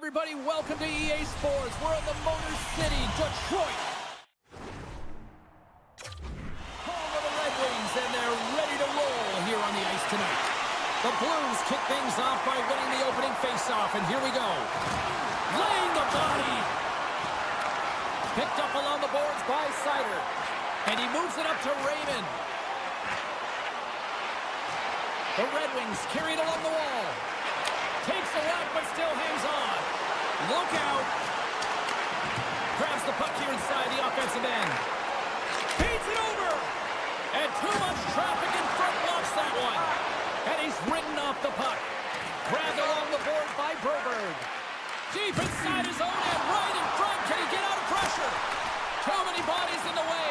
everybody. Welcome to EA Sports. We're in the Motor City, Detroit. Home of the Red Wings, and they're ready to roll here on the ice tonight. The Blues kick things off by winning the opening faceoff, and here we go. Laying the body. Picked up along the boards by Sider, and he moves it up to Raymond. The Red Wings carried along the wall. Takes a whack, but still hangs on. Look out. Grabs the puck here inside the offensive end. Feeds it over. And too much traffic in front blocks that one. And he's ridden off the puck. Grabbed along the board by Broberg. Deep inside his own end, right in front. Can he get out of pressure? Too many bodies in the way.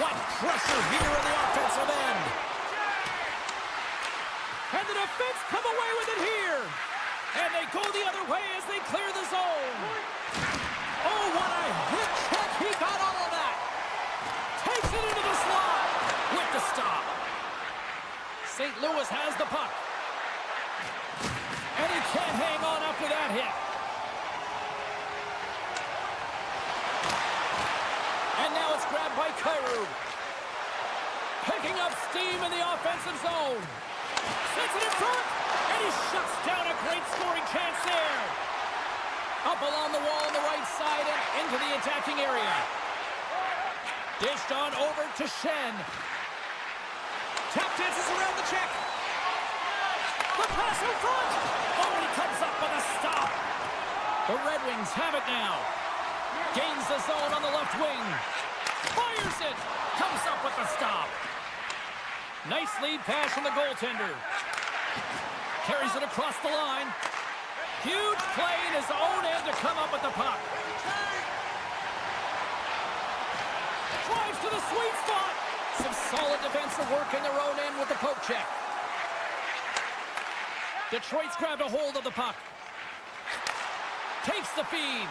What pressure here in the offensive end. And the defense come away with it here. And they go the other way as they clear the zone. Oh, what a hit check. He got all of that. Takes it into the slot with the stop. St. Louis has the puck. And he can't hang on after that hit. And now it's grabbed by Kyrou. Picking up steam in the offensive zone. Sets it in front, and he shuts down a great scoring chance there. Up along the wall on the right side and into the attacking area. Dished on over to Shen. Tap dances around the check. The pass in front. Oh, and he comes up with a stop. The Red Wings have it now. Gains the zone on the left wing. Fires it. Comes up with the stop. Nice lead pass from the goaltender. Carries it across the line. Huge play in his own end to come up with the puck. Drives to the sweet spot. Some solid defensive work in their own end with the poke check. Detroit's grabbed a hold of the puck. Takes the feed.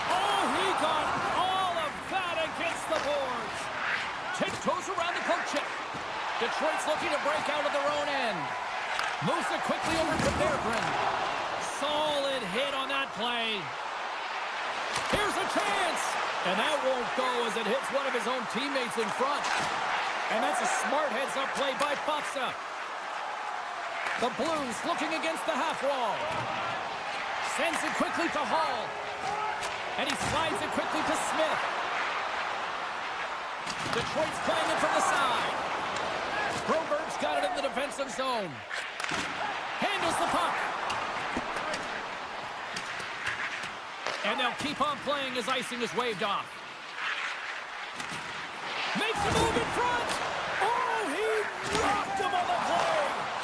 Oh, he got all of that against the boards. Tiptoes around the poke check. Detroit's looking to break out of their own end. Moves it quickly over to Berggren. Solid hit on that play. Here's a chance. And that won't go as it hits one of his own teammates in front. And that's a smart heads-up play by Faksa. The Blues looking against the half wall. Sends it quickly to Hall. And he slides it quickly to Smith. Detroit's playing it from the side. Broberg's got it in the defensive zone. Handles the puck. And they'll keep on playing as icing is waved off. Makes a move in front. Oh, he rocked him on the play.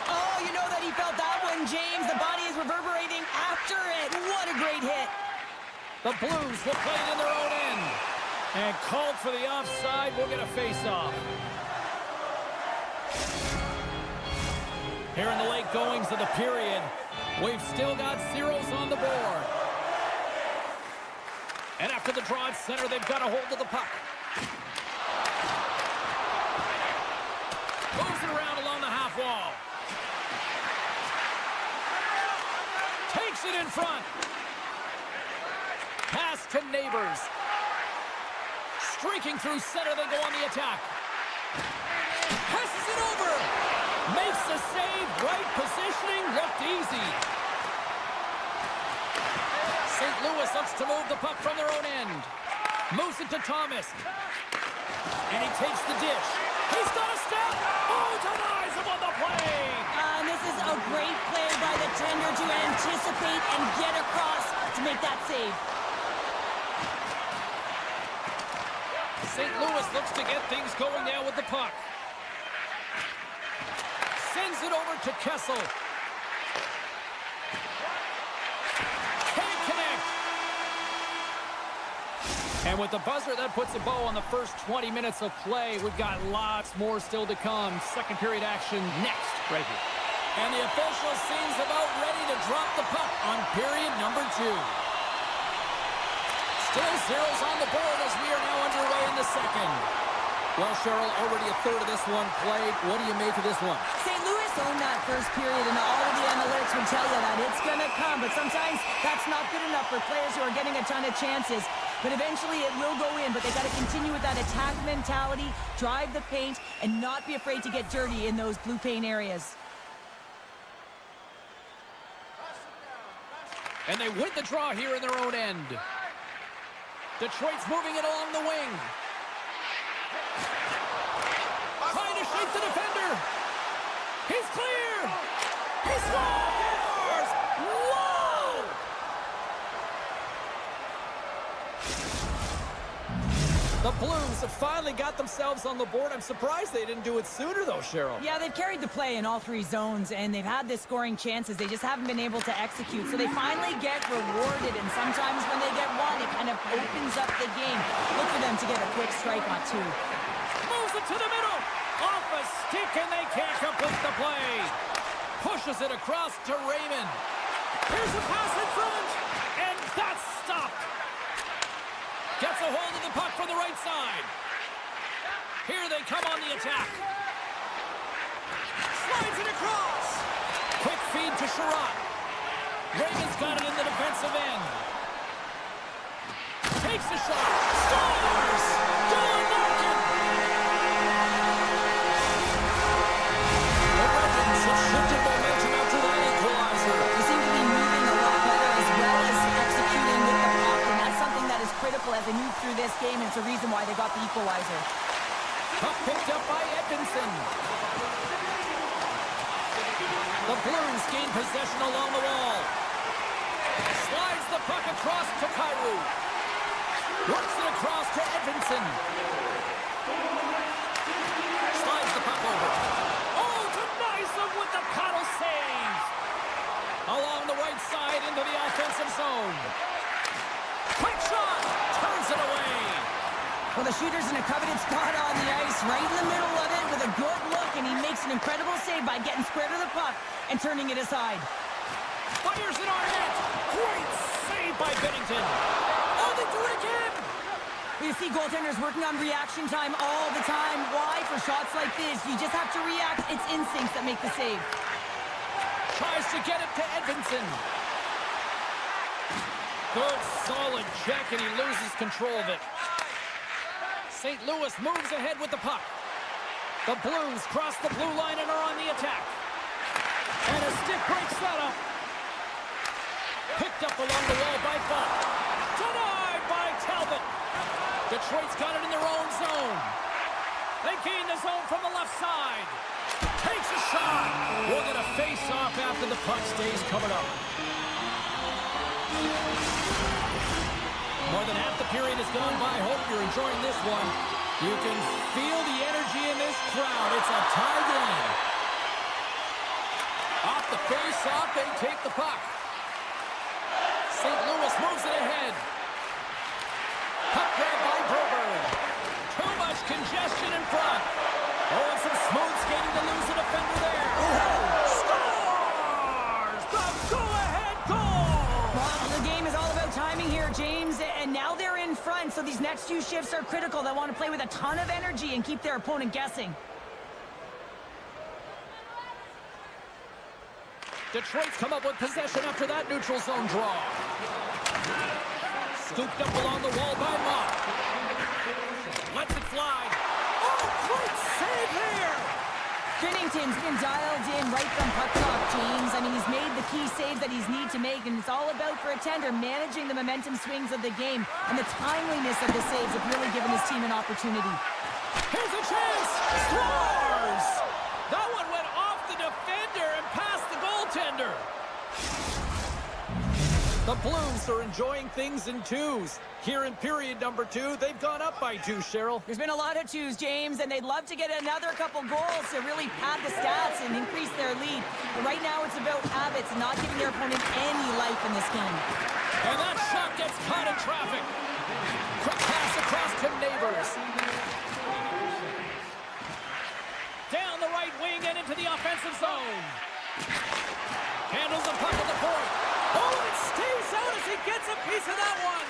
Oh, you know that he felt that one, James. The body is reverberating after it. What a great hit. The Blues will play it in their own end. And called for the offside. We'll get a face-off. Here in the late goings of the period, we've still got zeros on the board. And after the draw at center, they've got a hold of the puck. Moves it around along the half wall. Takes it in front. Pass to Neighbors. Streaking through center, they go on the attack. Passes it over. Makes the save. Right positioning. Looked easy. St. Louis looks to move the puck from their own end. Moves it to Thomas. And he takes the dish. He's got a step. Oh, denies him on the play. And this is a great play by the tender to anticipate and get across to make that save. St. Louis looks to get things going now with the puck. Sends it over to Kessel. Can't connect. And with the buzzer, that puts a bow on the first 20 minutes of play. We've got lots more still to come. Second period action next, right here. And the official seems about ready to drop the puck on period number 2. Still zeros on the board as we are now underway in the second. Well, Cheryl, already a third of this one played. What do you make of this one? St. Louis owned that first period, and all of the analytics would tell you that it's going to come. But sometimes that's not good enough for players who are getting a ton of chances. But eventually it will go in, but they got to continue with that attack mentality, drive the paint, and not be afraid to get dirty in those blue paint areas. And they win the draw here in their own end. Detroit's moving it along the wing. Trying to shake the defender. He's clear. He scores! Whoa! The Blues have finally got themselves on the board. I'm surprised they didn't do it sooner, though, Cheryl. Yeah, they've carried the play in all three zones, and they've had the scoring chances. They just haven't been able to execute. So they finally get rewarded, and sometimes when they get one, it kind of opens up the game. Look for them to get a quick strike on two. Moves it to the middle. Off a stick, and they can't complete the play. Pushes it across to Raymond. Here's a pass in front, and that's stopped. Gets a hold of the puck from the right side. Here they come on the attack. Slides it across. Quick feed to Sherratt. Raymond's got it in the defensive end. Takes a shot. Scores! Dylan Larkin! The Legends have shifted momentum after that equalizer. They seem to be moving a lot better as well as executing with the puck, and that's something that is critical as they move through this game, and it's a reason why they got the equalizer. Puck picked up by Edmondson. The Blues gain possession along the wall. Slides the puck across to Kyrou. Works it across to Edmondson. Slides the puck over. Oh, denies him with the paddle save. Along the right side into the offensive zone. Quick shot. Turns it away. Well, the shooter's in a coveted spot on the ice, right in the middle of it with a good look, and he makes an incredible save by getting square to the puck and turning it aside. Fires it on net. Great save by Bennington. Oh, they do it again. You see goaltenders working on reaction time all the time. Why? For shots like this, you just have to react. It's instincts that make the save. Tries to get it to Edmondson. Good, solid check, and he loses control of it. St. Louis moves ahead with the puck. The Blues cross the blue line and are on the attack. And a stick breaks that up. Picked up along the wall by Falk. Denied by Talbot. Detroit's got it in their own zone. They gain the zone from the left side. Takes a shot. We'll get a face-off after the puck stays covered up. More than half the period has gone by. Hope you're enjoying this one. You can feel the energy in this crowd. It's a tie game. Off the face-off, they take the puck. St. Louis moves it ahead. Puck grab by Broberg. Too much congestion in front. Oh, and some smooth skating to lose a defender there. Scores! The go-ahead goal! Well, the game is all about timing here, James, and now they're in front, so these next few shifts are critical. They want to play with a ton of energy and keep their opponent guessing. Detroit's come up with possession after that neutral zone draw. Scooped up along the wall by Mott. Lets it fly. Oh, great save here! Binnington's been dialed in right from puck drop, James. I mean, he's made the key saves that he's need to make, and it's all about, for a tender, managing the momentum swings of the game, and the timeliness of the saves have really given his team an opportunity. Here's a chance! Scores! That one went off the defender and past the goaltender. The Blues are enjoying things in twos. Here in period number 2, they've gone up by 2, Cheryl. There's been a lot of twos, James, and they'd love to get another couple goals to really pad the stats and increase their lead. But right now it's about habits and not giving their opponent any life in this game. And that shot gets caught in traffic. Quick pass across to Neighbors. Down the right wing and into the offensive zone. Handles the puck at the point. Oh, it stays out as he gets a piece of that one.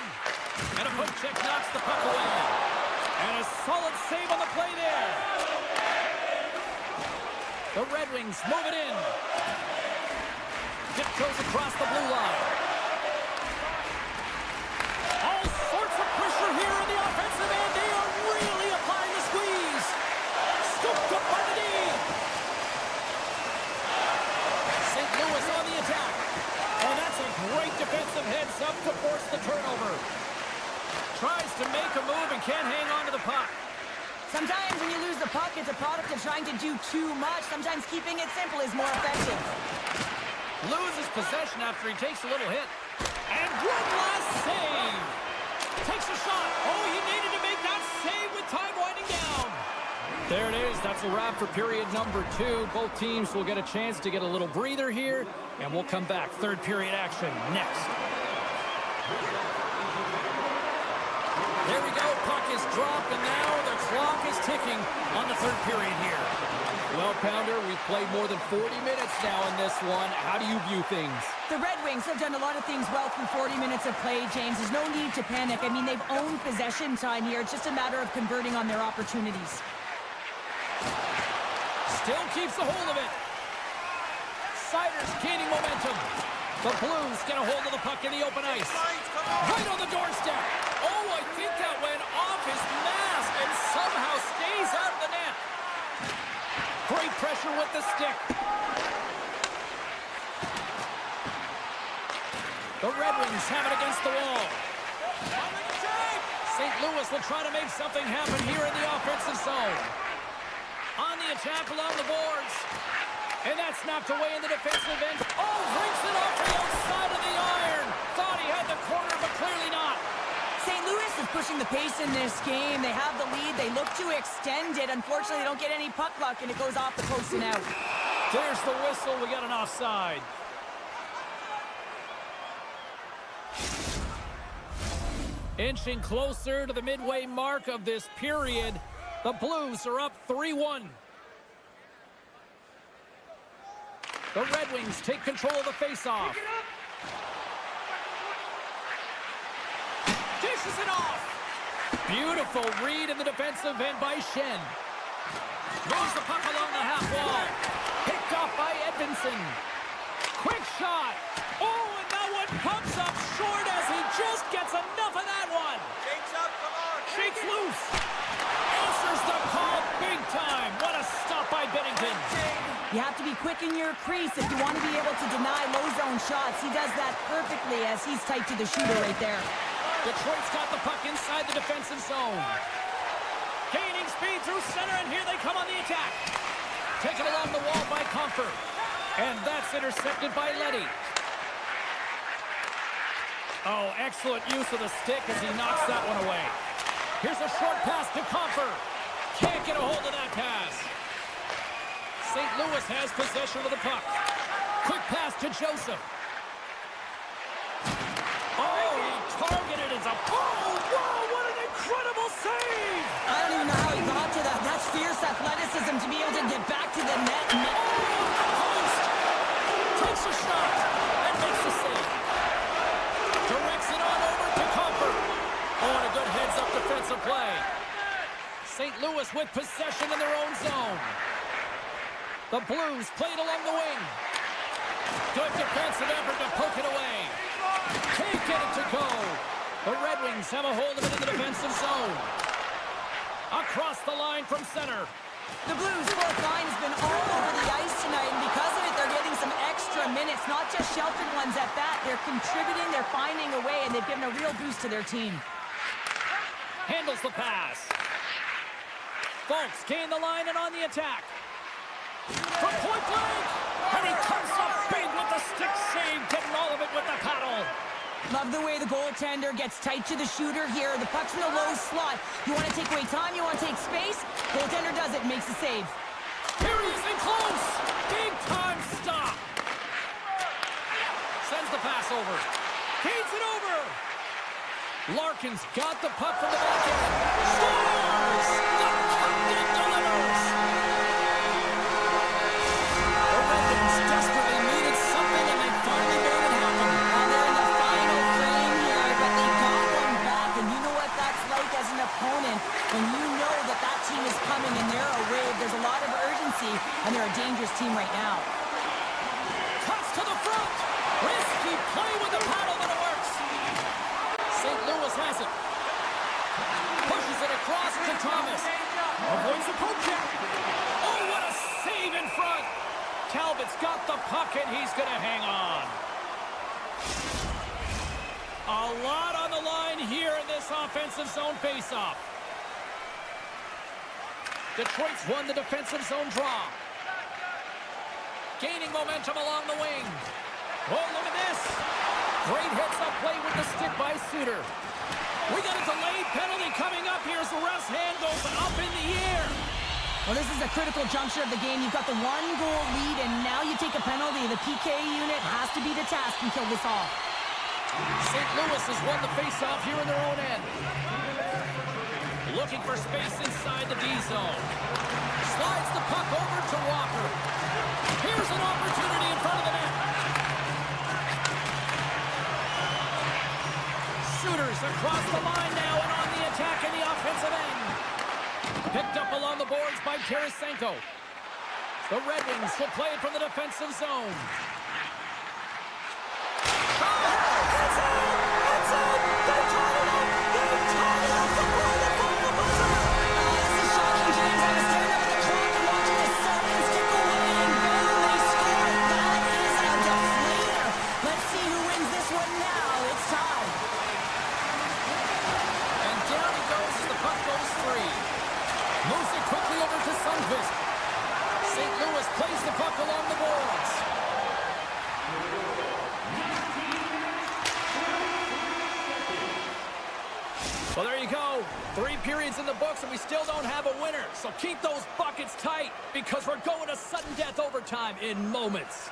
And a poke check knocks the puck away. And a solid save on the play there. The Red Wings move it in. Tiptoes across the blue line. All sorts of pressure here in the offensive end. They are really applying the squeeze. Scooped up by the D. St. Louis on the attack. And that's a great defensive heads-up to force the turnover. Tries to make a move and can't hang on to the puck. Sometimes when you lose the puck, it's a product of trying to do too much. Sometimes keeping it simple is more effective. Loses possession after he takes a little hit. And one last save. Takes a shot. Oh, he needed to make that save with time winding down. There it is. That's a wrap for period number 2. Both teams will get a chance to get a little breather here, and we'll come back. Third period action next. There we go. Puck is dropped, and now the clock is ticking on the third period here. Well, Pounder, we've played more than 40 minutes now in this one. How do you view things? The Red Wings have done a lot of things well through 40 minutes of play, James. There's no need to panic. I mean, they've owned possession time here. It's just a matter of converting on their opportunities. Still keeps a hold of it. Siders gaining momentum. The Blues get a hold of the puck in the open ice. Right on the doorstep. Oh, I think that went off his mask and somehow stays out of the net. Great pressure with the stick. The Red Wings have it against the wall. St. Louis will try to make something happen here in the offensive zone. On the attack along the boards. And that's knocked away in the defensive end. Oh, breaks it off the outside of the iron. Thought he had the corner, but clearly not. St. Louis is pushing the pace in this game. They have the lead. They look to extend it. Unfortunately, they don't get any puck luck, and it goes off the post and out. There's the whistle. We got an offside. Inching closer to the midway mark of this period. The Blues are up 3-1. The Red Wings take control of the faceoff. Dishes it off. Beautiful read in the defensive end by Shen. Moves the puck along the half wall. Picked off by Edmondson. Quick shot. Oh, and that one comes up short as he just gets enough of that one. Shakes up, come on. Shakes loose. Answers the call big time. What a stop by Binnington. You have to be quick in your crease if you want to be able to deny low zone shots. He does that perfectly as he's tight to the shooter right there. Detroit's got the puck inside the defensive zone. Gaining speed through center, and here they come on the attack. Taken along the wall by Comfort. And that's intercepted by Leddy. Oh, excellent use of the stick as he knocks that one away. Here's a short pass to Comfort. Can't get a hold of that pass. St. Louis has possession of the puck. Quick pass to Joseph. Oh, he targeted it. Oh, wow, what an incredible save! I don't even know how he got to that. That's fierce athleticism to be able to get back to the net. Post. Takes a shot and makes the save. Directs it on over to Comfort. Oh, and a good heads-up defensive play. St. Louis with possession in their own zone. The Blues played along the wing. Good defensive effort to poke it away. Can't get it to go. The Red Wings have a hold of it in the defensive zone. Across the line from center. The Blues' fourth line has been all over the ice tonight, and because of it, they're getting some extra minutes, not just sheltered ones at that. They're contributing, they're finding a way, and they've given a real boost to their team. Handles the pass. Folks gain the line and on the attack. From point blank, and he comes up big with the stick save, getting all of it with the paddle. Love the way the goaltender gets tight to the shooter here. The puck's in a low slot. You want to take away time, you want to take space. Goaltender does it, makes the save. Here he is in close. Big time stop. Sends the pass over. Feeds it over. Larkin's got the puck from the back end. Scores! The captain delivers. The Red Wings desperately needed something, and they finally made it happen. They're in the final frame here, but they got one back, and you know what that's like as an opponent when you know that team is coming, and they're a wave. There's a lot of urgency, and they're a dangerous team right now. Cuts to the front. Risky play with the paddle, but it works. St. Louis has it. Pushes it across to Thomas. Avoids the poke check. Oh, what a save in front. Talbot's got the puck, and he's going to hang on. A lot on the line here in this offensive zone faceoff. Detroit's won the defensive zone draw. Gaining momentum along the wing. Oh, look at this. Great hits-up play with the stick by Suter. We got a delayed penalty coming up here as the ref's hand goes up in the air. Well, this is a critical juncture of the game. You've got the one-goal lead, and now you take a penalty. The PK unit has to be the task and kill this off. St. Louis has won the face-off here in their own end. Looking for space inside the D zone. Slides the puck over to Walker. Here's an opportunity in front of the net. Shooters across the line now and on the attack in the offensive end. Picked up along the boards by Tarasenko. The Red Wings will play it from the defensive zone. St. Louis plays the puck along the boards. Well, there you go. 3 periods in the books, and we still don't have a winner. So keep those buckets tight, because we're going to sudden death overtime in moments.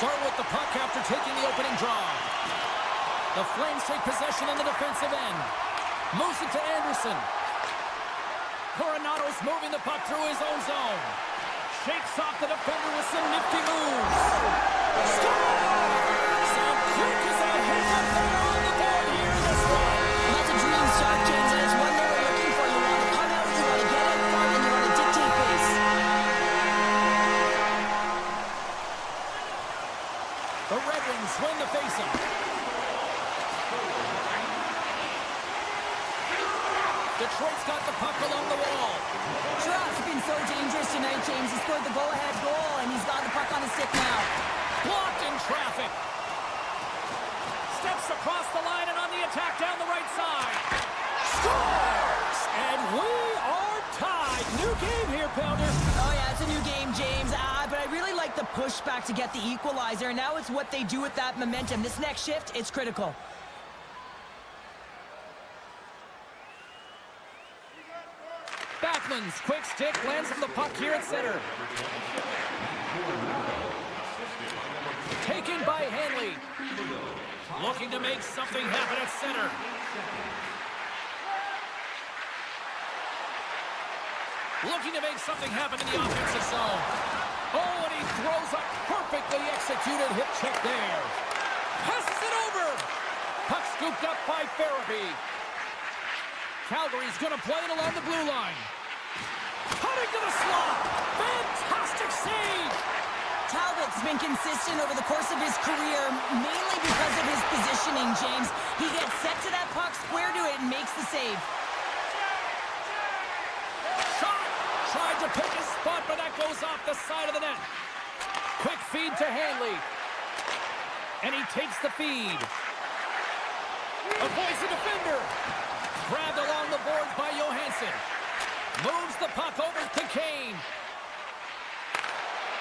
Start with the puck after taking the opening draw. The Flames take possession in the defensive end. Moves it to Anderson. Coronado's moving the puck through his own zone. Shakes off the defender with some nifty moves. Scores! And quick as a hit up there on the board here in this one. Well, that's a dream start, James, and it's one they were looking for. You want to come out, you want to get in front, and you want to dictate pace. The Red Wings win the faceoff. Detroit's got the puck along the wall. Sherrod's been so dangerous tonight, James. He scored the go-ahead goal, and he's got the puck on his stick now. Blocked in traffic. Steps across the line and on the attack down the right side. Scores! And we are tied. New game here, Pounder. Oh, yeah, it's a new game, James. But I really like the pushback to get the equalizer. And now it's what they do with that momentum. This next shift, it's critical. Backman's quick stick lands on the puck here at center. Taken by Hanley. Looking to make something happen at center. Looking to make something happen in the offensive zone. Oh, and he throws a perfectly executed hip check there. Passes it over. Puck scooped up by Farabee. Calgary's going to play it along the blue line. Cutting to the slot. Fantastic save. Talbot's been consistent over the course of his career, mainly because of his positioning, James. He gets set to that puck, square to it, and makes the save. Shot. Tried to pick his spot, but that goes off the side of the net. Quick feed to Hanley. And he takes the feed. Avoids the defender. Grabbed along the boards by Johansson. Moves the puck over to Kane.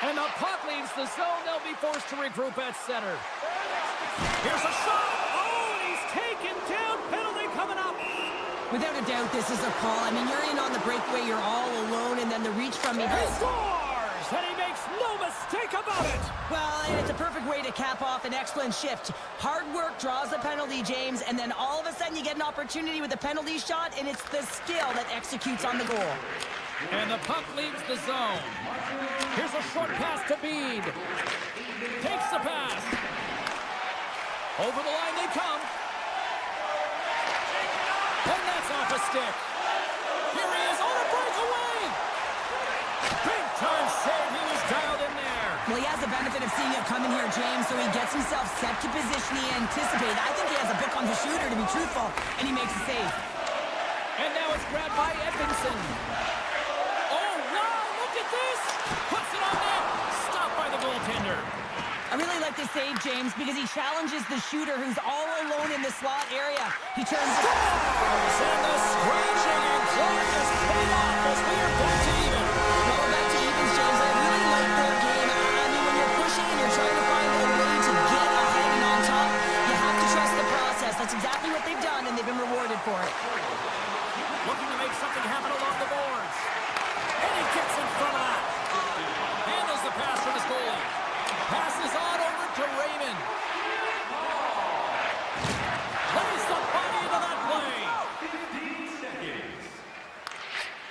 And the puck leaves the zone. They'll be forced to regroup at center. Here's a shot. Oh, and he's taken down. Penalty coming up. Without a doubt, this is a call. I mean, you're in on the breakaway, you're all alone, and then the reach from He behind. scores! And he makes no mistake about it. Well, and it's a perfect way to cap off an excellent shift. Hard work draws a penalty, James, and then all of a sudden you get an opportunity with a penalty shot, and it's the skill that executes on the goal. And the puck leaves the zone. Here's a short pass to Bede. Takes the pass. Over the line they come. And that's off a stick. Here he is on a breakaway. Big time save. He was dialed in there. Well, he has the benefit of seeing it coming here, James, so he gets himself set to position he anticipated. I think he has a book on the shooter, to be truthful, and he makes a save. And now it's grabbed by Edmondson. Oh, wow, look at this. Puts it on net. Stopped by the goaltender. I really like this save, James, because he challenges the shooter who's all alone in the slot area. He turns it. Scores! And the scratching and clawing is paid off as we are back to even. Well, we're back to evens, James. I really like their game. I mean, when you're pushing and you're trying to find a way to get ahead and on top, you have to trust the process. That's exactly what they've done, and they've been rewarded for it. Looking to make something happen along the boards. And he gets in front of that. Handles the pass from his goalie. Passes on over to Raymond. Plays the body into that play.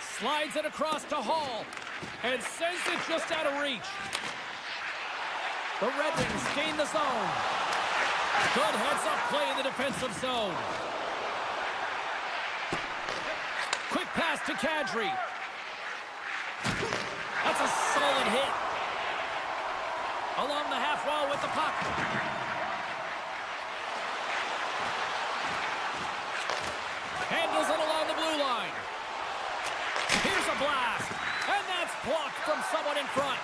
Slides it across to Hall. And sends it just out of reach. The Red Wings gain the zone. Good heads-up play in the defensive zone. Quick pass to Kadri. That's a solid hit. Along the half wall with the puck. Handles it along the blue line. Here's a blast. And that's blocked from someone in front.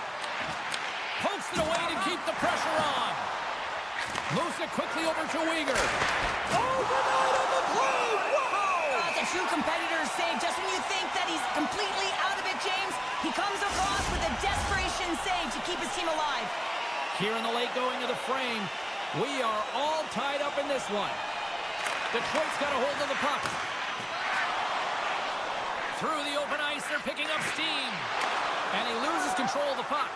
Pokes it away to keep the pressure on. Moves it quickly over to Weegar. Oh, Bernard on the play! Whoa! That's a true competitor's save. Just when you think that he's completely out of it, James, he comes across with a desperation save to keep his team alive. Here in the late going of the frame, we are all tied up in this one. Detroit's got a hold of the puck. Through the open ice, they're picking up steam. And he loses control of the puck.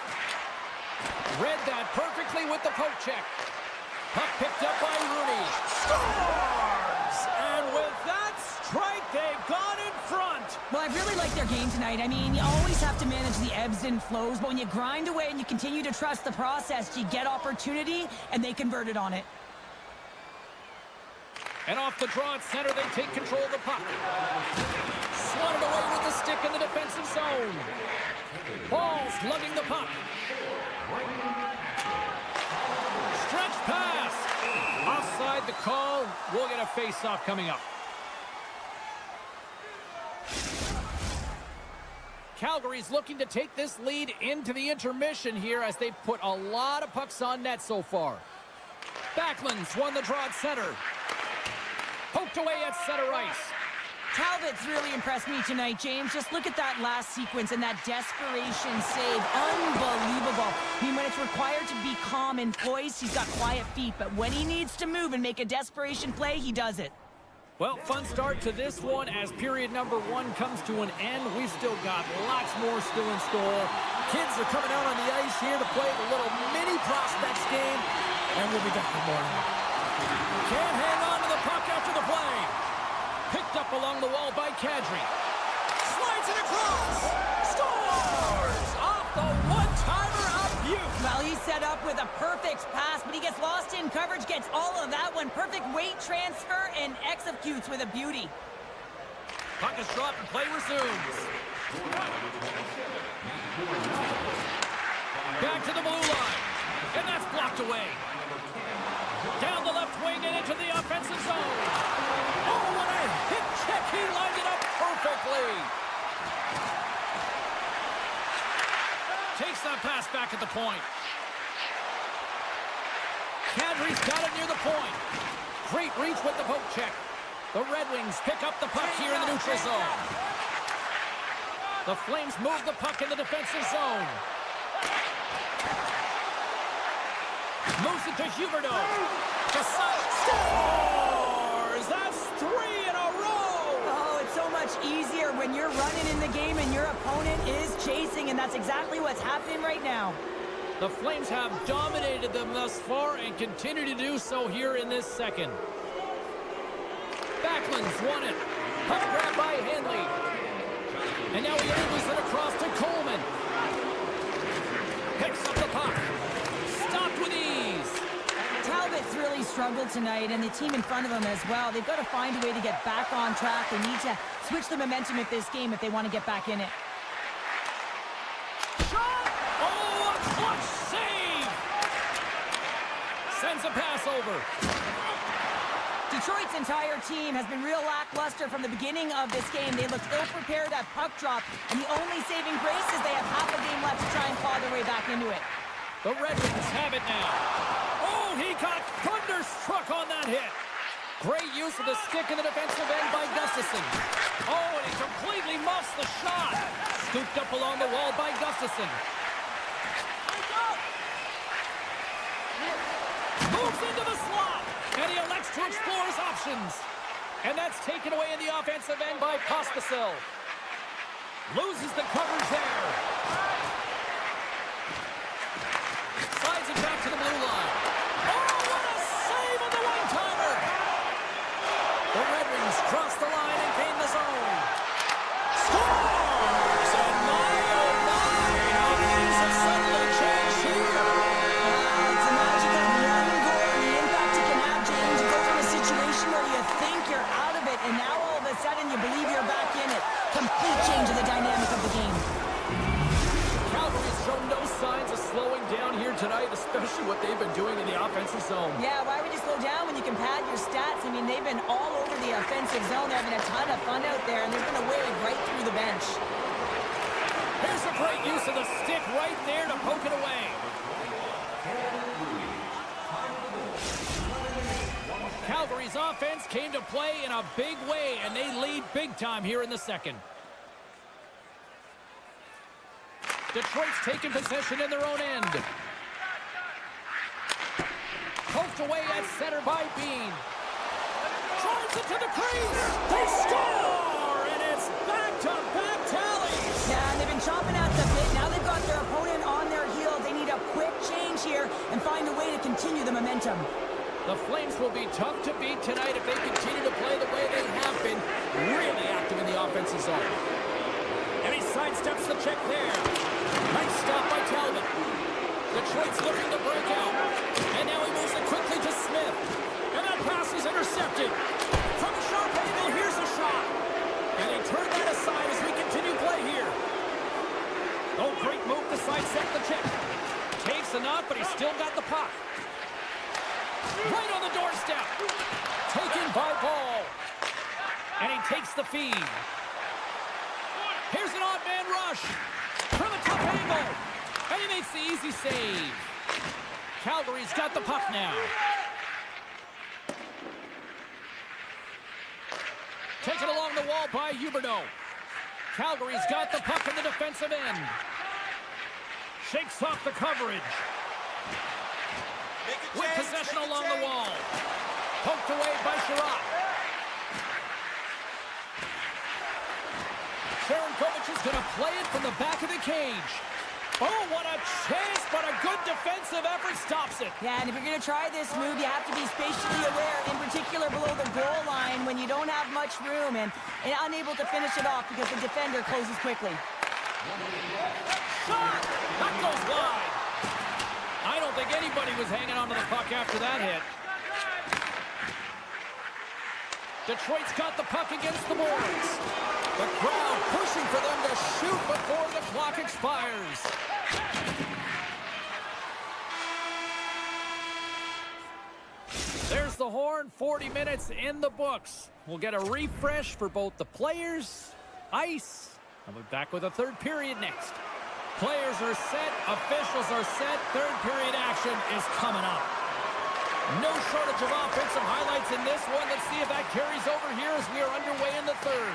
Read that perfectly with the poke check. Puck picked up by Rooney. Scores! And with that strike, they've gone in front. Well, I really like their game tonight. I mean, you always have to manage the ebbs and flows, but when you grind away and you continue to trust the process, you get opportunity, and they converted on it. And off the draw at center, they take control of the puck. Swatted away with the stick in the defensive zone. Ball's lugging the puck. Stretch pass. Offside the call. We'll get a face-off coming up. Calgary's looking to take this lead into the intermission here as they've put a lot of pucks on net so far. Backlund's won the draw at center. Poked away at center ice. Talbot's really impressed me tonight, James. Just look at that last sequence and that desperation save. Unbelievable. I mean, when it's required to be calm and poised, he's got quiet feet. But when he needs to move and make a desperation play, he does it. Well, fun start to this one as period number 1 comes to an end. We've still got lots more still in store. Kids are coming out on the ice here to play the little mini prospects game. And we'll be back in the morning. Can't hang on to the puck after the play. Picked up along the wall by Kadri. Slides it across. Scores! Off the one-timer of Butte. Well, he's set up with a perfect pass, but he gets lost in coverage, gets all of that one. Perfect weight transfer and executes with a beauty. Puck is dropped and play resumes. Back to the blue line. And that's blocked away. Down the left wing and into the offensive zone. Oh, what a hip check. He lined it up perfectly. Takes that pass back at the point. Kadri's got it near the point. Great reach with the poke check. The Red Wings pick up the puck here in the neutral zone. The Flames move the puck in the defensive zone. Moves it to Huberdeau. Scores! That's 3 in a row! Oh, it's so much easier when you're running in the game and your opponent is chasing, and that's exactly what's happening right now. The Flames have dominated them thus far and continue to do so here in this second. Backlund's won it. Puck grab by Henley. And now he angles it across to Coleman. Picks up the puck. Stopped with ease. Talbot's really struggled tonight, and the team in front of him as well. They've got to find a way to get back on track. They need to switch the momentum of this game if they want to get back in it. Shot! Oh, a clutch save! Sends a pass over. Detroit's entire team has been real lackluster from the beginning of this game. They looked ill-prepared at puck drop, and the only saving grace is they have half a game left to try and claw their way back into it. The Red Wings have it now. Oh, he got thunderstruck on that hit. Great use of the stick in the defensive end by Gustafsson. Oh, and he completely muffs the shot. Scooped up along the wall by Gustafsson. Moves into the slot, and he elects to explore his options. And that's taken away in the offensive end by Pospisil. Loses the coverage there. Slides it back to the blue line. Oh, what a save on the one-timer! The Red Wings cross the line and gain the zone. Scores! And my, oh my, how things have suddenly changed here. It's a magic of one goal and the impact it can have, James. You go from a situation where you think you're out of it, and now all of a sudden you believe you're back in it. Complete change of the dynamic of the game. Calgary's shown no signs of slowing down here tonight, especially what they've been doing in the offensive zone. Yeah, why would you slow down when you can pad your stats? I mean, they've been all over the offensive zone. They're having a ton of fun out there, and they're going to wave right through the bench. Here's a great use of the stick right there to poke it away. Calgary's offense came to play in a big way, and they lead big time here in the second. Detroit's taking possession in their own end. Poked away at center by Bean. Drives it to the crease. They score! And it's back-to-back tallies. Yeah, and they've been chomping at the bit. Now they've got their opponent on their heels. They need a quick change here and find a way to continue the momentum. The Flames will be tough to beat tonight if they continue to play the way they have been, really active in the offensive zone. And he sidesteps the check there. Nice stop by Talbot. Detroit's looking to break out. And now he moves it quickly to Smith. And that pass is intercepted. From a sharp angle, here's a shot. And they turn that aside as we continue play here. Oh, great move to sidestep the check. Takes a knock, but he's still got the puck. Right on the doorstep. Taken by Ball. And he takes the feed. Here's an odd man rush. From a tough angle. And he makes the easy save. Calgary's got the puck now. Taken along the wall by Huberdeau. Calgary's got the puck in the defensive end. Shakes off the coverage. With possession along the wall. Poked away by Sherratt. Sharangovich is going to play it from the back of the cage. Oh, what a chase, but a good defensive effort stops it. Yeah, and if you're going to try this move, you have to be spatially aware, in particular below the goal line when you don't have much room and unable to finish it off because the defender closes quickly. Shot! That goes wide. I don't think anybody was hanging onto the puck after that hit. Detroit's got the puck against the boards. The crowd pushing for them to shoot before the clock expires. There's the horn. 40 minutes in the books. We'll get a refresh for both the players, ice, and we'll be back with a third period next. Players are set, officials are set, third period action is coming up. No shortage of offensive highlights in this one. Let's see if that carries over here as we are underway in the third.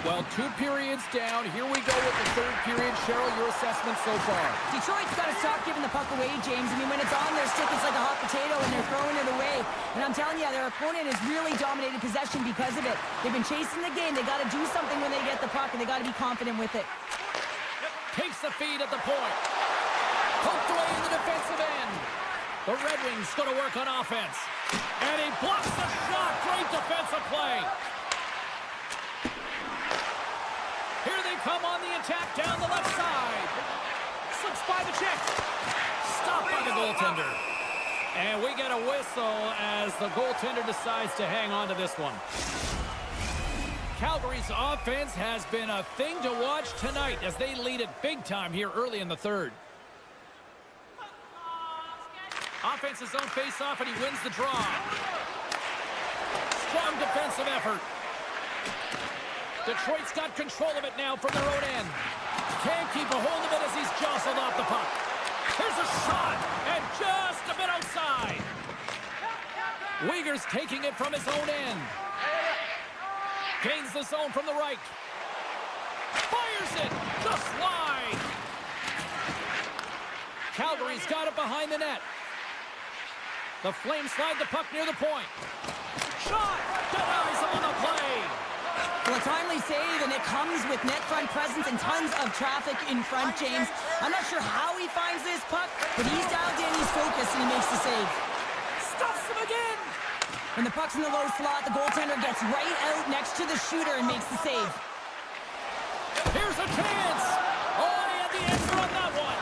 Well, 2 periods down. Here we go with the third period. Cheryl, your assessment so far? Detroit's got to stop giving the puck away, James. I mean, when it's on their stick, it's like a hot potato, and they're throwing it away. And I'm telling you, their opponent has really dominated possession because of it. They've been chasing the game. They got to do something when they get the puck, and they got to be confident with it. Takes the feed at the point. Poked away in the defensive end. The Red Wings going to work on offense. And he blocks the shot. Great defensive play. Here they come on the attack down the left side. Slips by the check. Stopped by the goaltender. And we get a whistle as the goaltender decides to hang on to this one. Calgary's offense has been a thing to watch tonight as they lead it big time here early in the third. Offense's zone face-off, and he wins the draw. Strong defensive effort. Detroit's got control of it now from their own end. Can't keep a hold of it as he's jostled off the puck. Here's a shot, and just a bit outside. Uyghur's taking it from his own end. Gains the zone from the right. Fires it, just wide. Calgary's got it behind the net. The Flames slide the puck near the point. Shot! Denies him on the play! Well, a timely save, and it comes with net front presence and tons of traffic in front, James. I'm not sure how he finds this puck, but he's dialed in, he's focused, and he makes the save. Stuffs him again! When the puck's in the low slot, the goaltender gets right out next to the shooter and makes the save. Here's a chance! Oh, he had the answer on that one!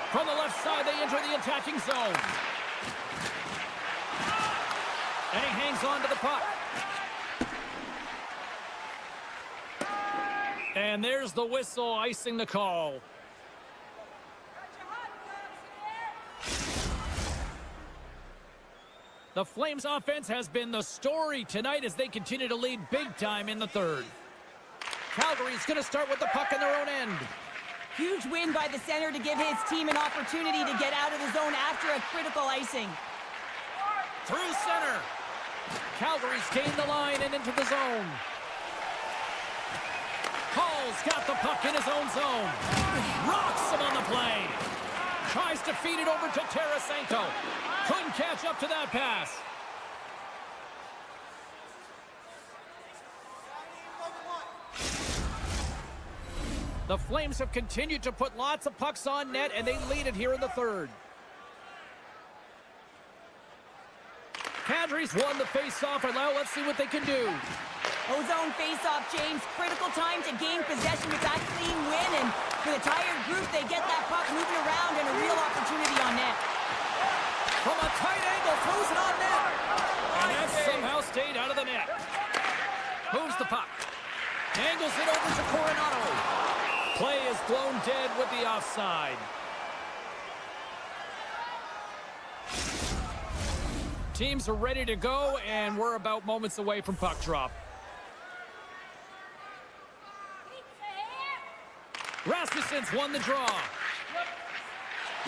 From the left side, they enter the attacking zone. And he hangs on to the puck. And there's the whistle icing the call. The Flames offense has been the story tonight as they continue to lead big time in the third. Calgary's going to start with the puck in their own end. Huge win by the center to give his team an opportunity to get out of the zone after a critical icing. Through center. Calgary's gained the line and into the zone. Hall's got the puck in his own zone. Rocks him on the play. Tries to feed it over to Tarasenko. Couldn't catch up to that pass. The Flames have continued to put lots of pucks on net, and they lead it here in the third. Kadri's won the face-off, and now let's see what they can do. Ozone face-off, James. Critical time to gain possession with that clean win, and for the tired group, they get that puck moving around and a real opportunity on net. From a tight angle, throws it on net. And that somehow stayed out of the net. Moves the puck. Angles it over to Coronado. Play is blown dead with the offside. Teams are ready to go, and we're about moments away from puck drop. Rasmussen's won the draw.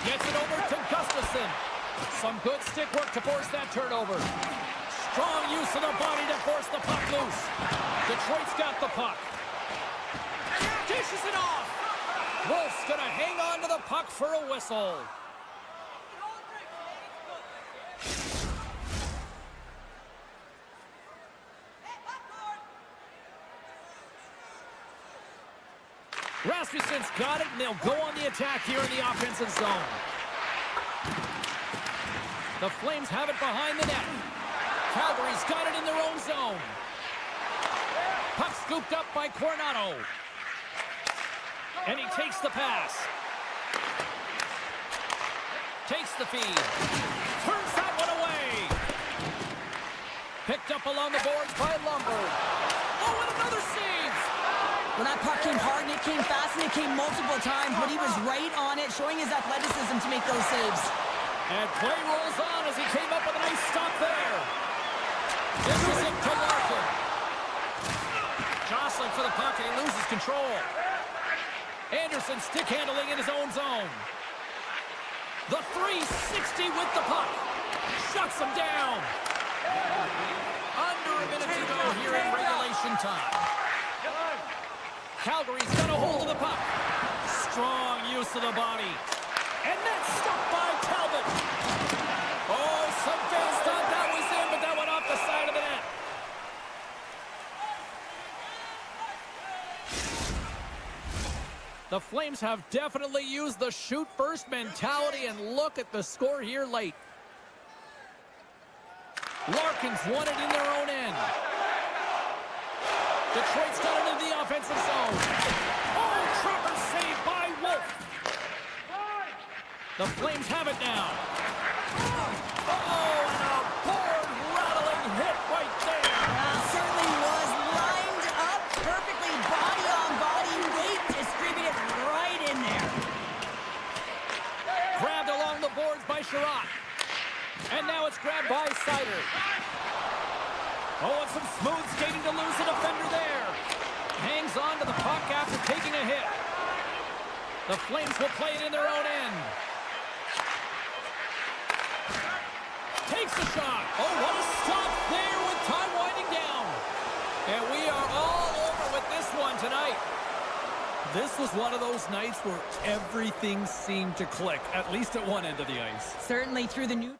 Gets it over to Gustafsson. Some good stick work to force that turnover. Strong use of their body to force the puck loose. Detroit's got the puck. Dishes it off. Wolf's gonna hang on to the puck for a whistle. Rasmussen's got it, and they'll go on the attack here in the offensive zone. The Flames have it behind the net. Calgary's got it in their own zone. Puck scooped up by Coronado. And he takes the pass. Takes the feed. Turns that one away. Picked up along the boards by Lumber. Oh, and another save! Well, that puck came hard, and it came fast, and it came multiple times, but he was right on it, showing his athleticism to make those saves. And play rolls on as he came up with a nice stop there. This is it to Larkin. Jostling for the puck, and he loses control. Anderson stick handling in his own zone. The 360 with the puck. Shuts him down. Under a minute to go here in regulation time. Calgary's got a hold of the puck. Strong use of the body. And that's stopped by Talbot. Oh, some fans thought that was in, but that went off the side of the net. The Flames have definitely used the shoot-first mentality, and look at the score here late. Larkin's won it in their own end. Detroit's got it in the offensive zone. Oh, trapper save by Wolf. The Flames have it now. Oh, and a board-rattling hit right there. Certainly was lined up perfectly, body on body, weight distributed right in there. Grabbed along the boards by Sherratt. And now it's grabbed by Sider. Oh, and some smooth skating to lose the defender there. Hangs on to the puck after taking a hit. The Flames will play it in their own end. Takes the shot. Oh, what a stop there with time winding down. And we are all over with this one tonight. This was one of those nights where everything seemed to click, at least at one end of the ice. Certainly through the new...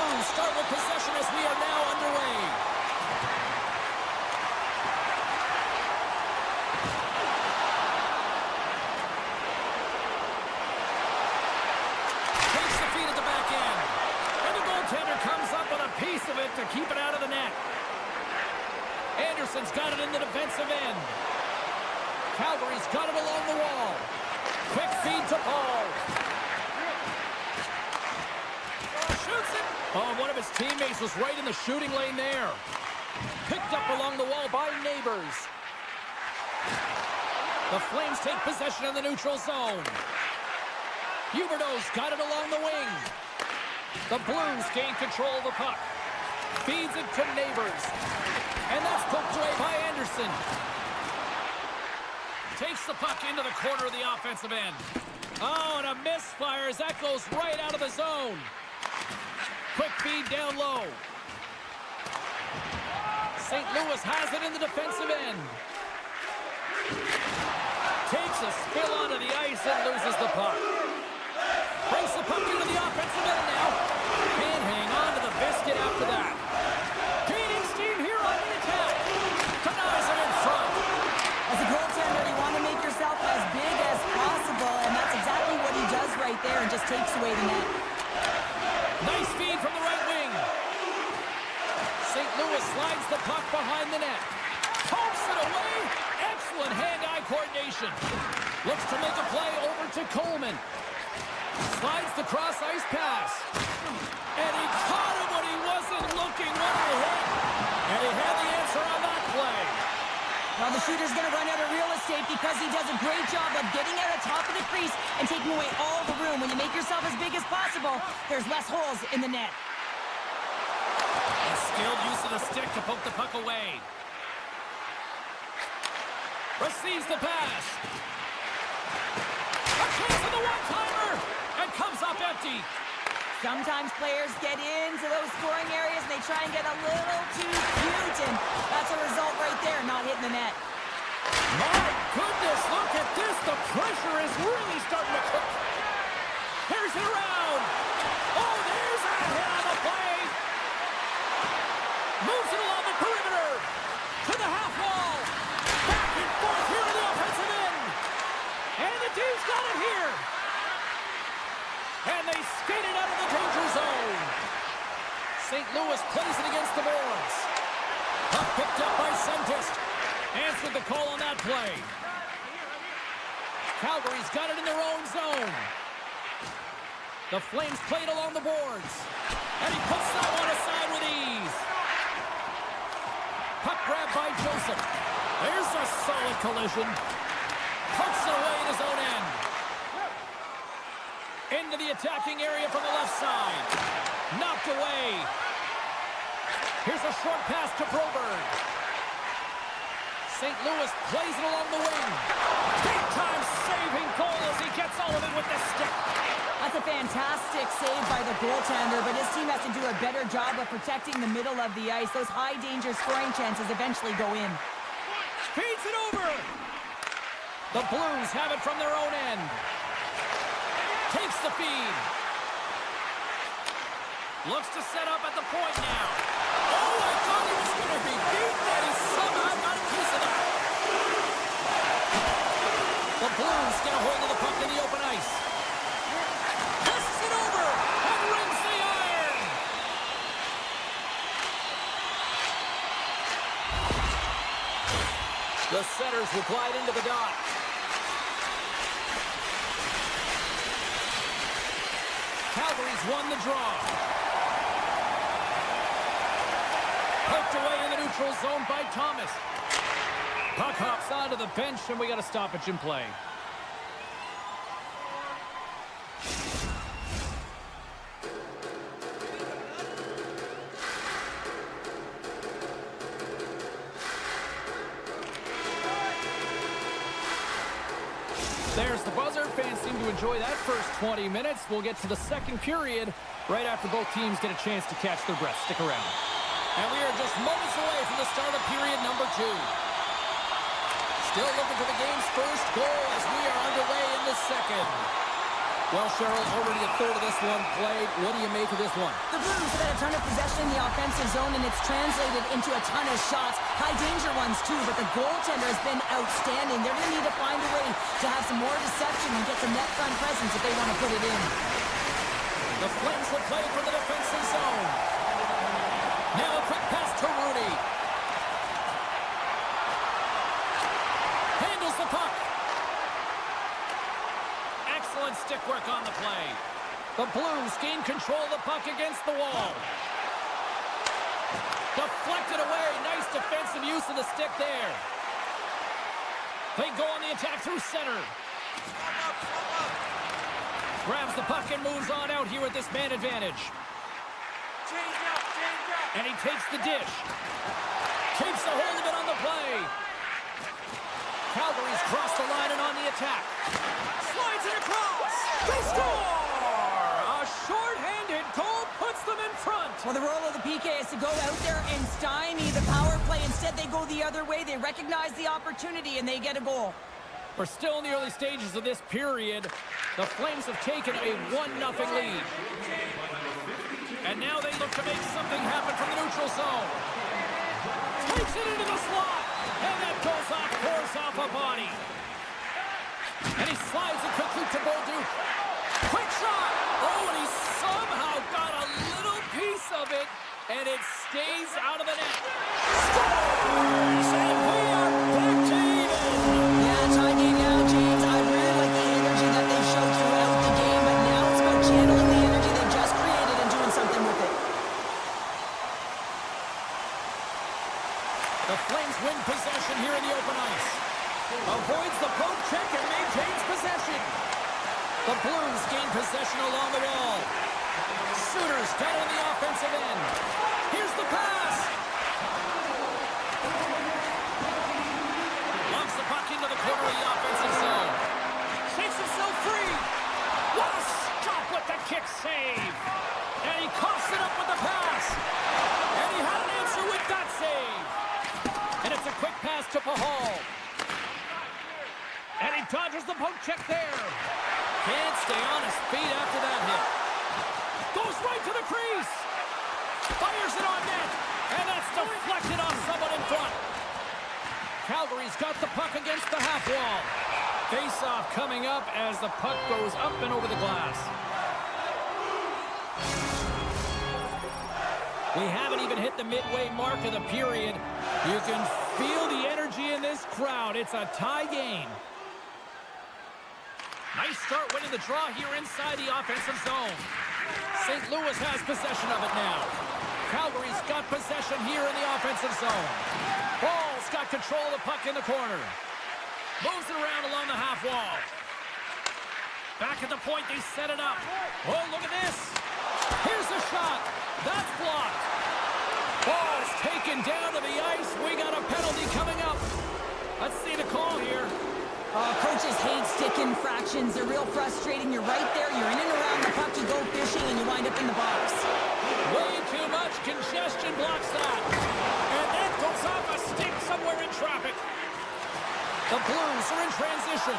Blues start with possession as we are now underway. Takes the feed at the back end. And the goaltender comes up with a piece of it to keep it out of the net. Anderson's got it in the defensive end. Calgary's got it along the wall. Quick feed to Paul. Shoots it. Oh, one of his teammates was right in the shooting lane there. Picked up along the wall by Neighbors. The Flames take possession in the neutral zone. Huberdeau's got it along the wing. The Blues gain control of the puck. Feeds it to Neighbors. And that's poked away by Anderson. Takes the puck into the corner of the offensive end. Oh, and a misfire as that goes right out of the zone. Quick feed down low. St. Louis has it in the defensive end. Takes a spill onto the ice and loses the puck. Brings the puck into the offensive end now. Can't hang on to the biscuit after that. Gaining steam here on the attack. Denies it in front. As a goaltender, you want to make yourself as big as possible, and that's exactly what he does right there and just takes away the net. Nice feed from the right wing. St. Louis slides the puck behind the net. Pokes it away. Excellent hand-eye coordination. Looks to make a play over to Coleman. Slides the cross-ice pass. And he caught him when he wasn't looking. What a hit. And he had the answer on that play. Well, the shooter's going to run out of real estate because he does a great job of getting out of top of the crease and taking away all the room. When you make yourself as big as possible, there's less holes in the net. A skilled use of the stick to poke the puck away. Receives the pass. A chance of the one-timer. And comes up empty. Sometimes players get into those scoring areas and they try and get a little too cute, and that's a result right there, not hitting the net. My goodness, look at this. The pressure is really starting to cook. Here's it around. Oh, there's a hit on the play. Moves it along the perimeter. To the half wall. Back and forth here in the offensive end. And the team's got it here. And they skate it out of the danger zone. St. Louis plays it against the boards. Puck picked up by Sundqvist. Answered the call on that play. Calgary's got it in their own zone. The Flames play it along the boards. And he puts that one aside with ease. Puck grab by Joseph. There's a solid collision. Pokes it away in his own end. Into the attacking area from the left side. Knocked away. Here's a short pass to Broberg. St. Louis plays it along the wing. Big-time saving goal as he gets all of it with the stick. That's a fantastic save by the goaltender, but his team has to do a better job of protecting the middle of the ice. Those high-danger scoring chances eventually go in. Feeds it over. The Blues have it from their own end. Takes the feed. Looks to set up at the point now. Oh, I thought he was going to be beaten, and he somehow got a piece of that. The Blues get a hold of the puck in the open ice. Passes it over and rings the iron. The setters will glide into the dot. Calgary's won the draw. Poked away in the neutral zone by Thomas. Puck hops onto the bench, and we got a stoppage in play. There's the buzzer. Fans seem to enjoy that first 20 minutes. We'll get to the second period right after both teams get a chance to catch their breath. Stick around. And we are just moments away from the start of period number 2. Still looking for the game's first goal as we are underway in the second. Well, Cheryl, already a third of this one played. What do you make of this one? The Blues have had a ton of possession in the offensive zone, and it's translated into a ton of shots. High-danger ones, too, but the goaltender has been outstanding. They're going to need to find a way to have some more deception and get some net front presence if they want to put it in. The Flames will play for the defensive zone. Now a quick pass to Rudy. Handles the puck. Excellent stick work on the play. The Blues gain control of the puck against the wall. Deflected away. Nice defensive use of the stick there. They go on the attack through center. Grabs the puck and moves on out here with this man advantage. And he takes the dish. Keeps a hold of it on the play. Calgary's crossed the line and on the attack. Slides it across. They score! A short-handed goal puts them in front. Well, the role of the PK is to go out there and stymie the power play. Instead, they go the other way. They recognize the opportunity, and they get a goal. We're still in the early stages of this period. The Flames have taken a 1-0 lead. And now they look to make something happen from the neutral zone. Takes it into the slot. And that goes off, pours off a body. And he slides it quickly to Bolduc. Quick shot. Oh, and he somehow got a little piece of it. And it stays out of the net. Scores! And we are back to even. Yeah, tie game now, James. I really like the energy that they showed throughout the game, but now it's about channeling the energy they just created and doing something with it. The Flames win possession here in the open ice. Avoids the poke check and maintains possession. The Blues gain possession along the wall. Sooners got on the offensive end. Here's the pass. Lumps the puck into the corner of the offensive zone. Shakes himself free. What a stop with the kick save. And he coughs it up with the pass. And he had an answer with that save. And it's a quick pass to Pahal. And he dodges the poke check there. Can't stay on his feet after that hit. Goes right to the crease. Fires it on net. And that's deflected off someone in front. Calgary's got the puck against the half wall. Face-off coming up as the puck goes up and over the glass. We haven't even hit the midway mark of the period. You can feel the energy in this crowd. It's a tie game. Nice start winning the draw here inside the offensive zone. St. Louis has possession of it now. Calgary's got possession here in the offensive zone. Ball's got control of the puck in the corner. Moves it around along the half wall. Back at the point, they set it up. Oh, look at this. Here's a shot. That's blocked. Ball's taken down to the ice. We got a penalty coming up. Let's see the call here. Coaches hate stick infractions. They're real frustrating. You're right there. You're in and around the puck. You go fishing, and you wind up in the box. Way too much congestion blocks that. And that goes off a stick somewhere in traffic. The Blues are in transition.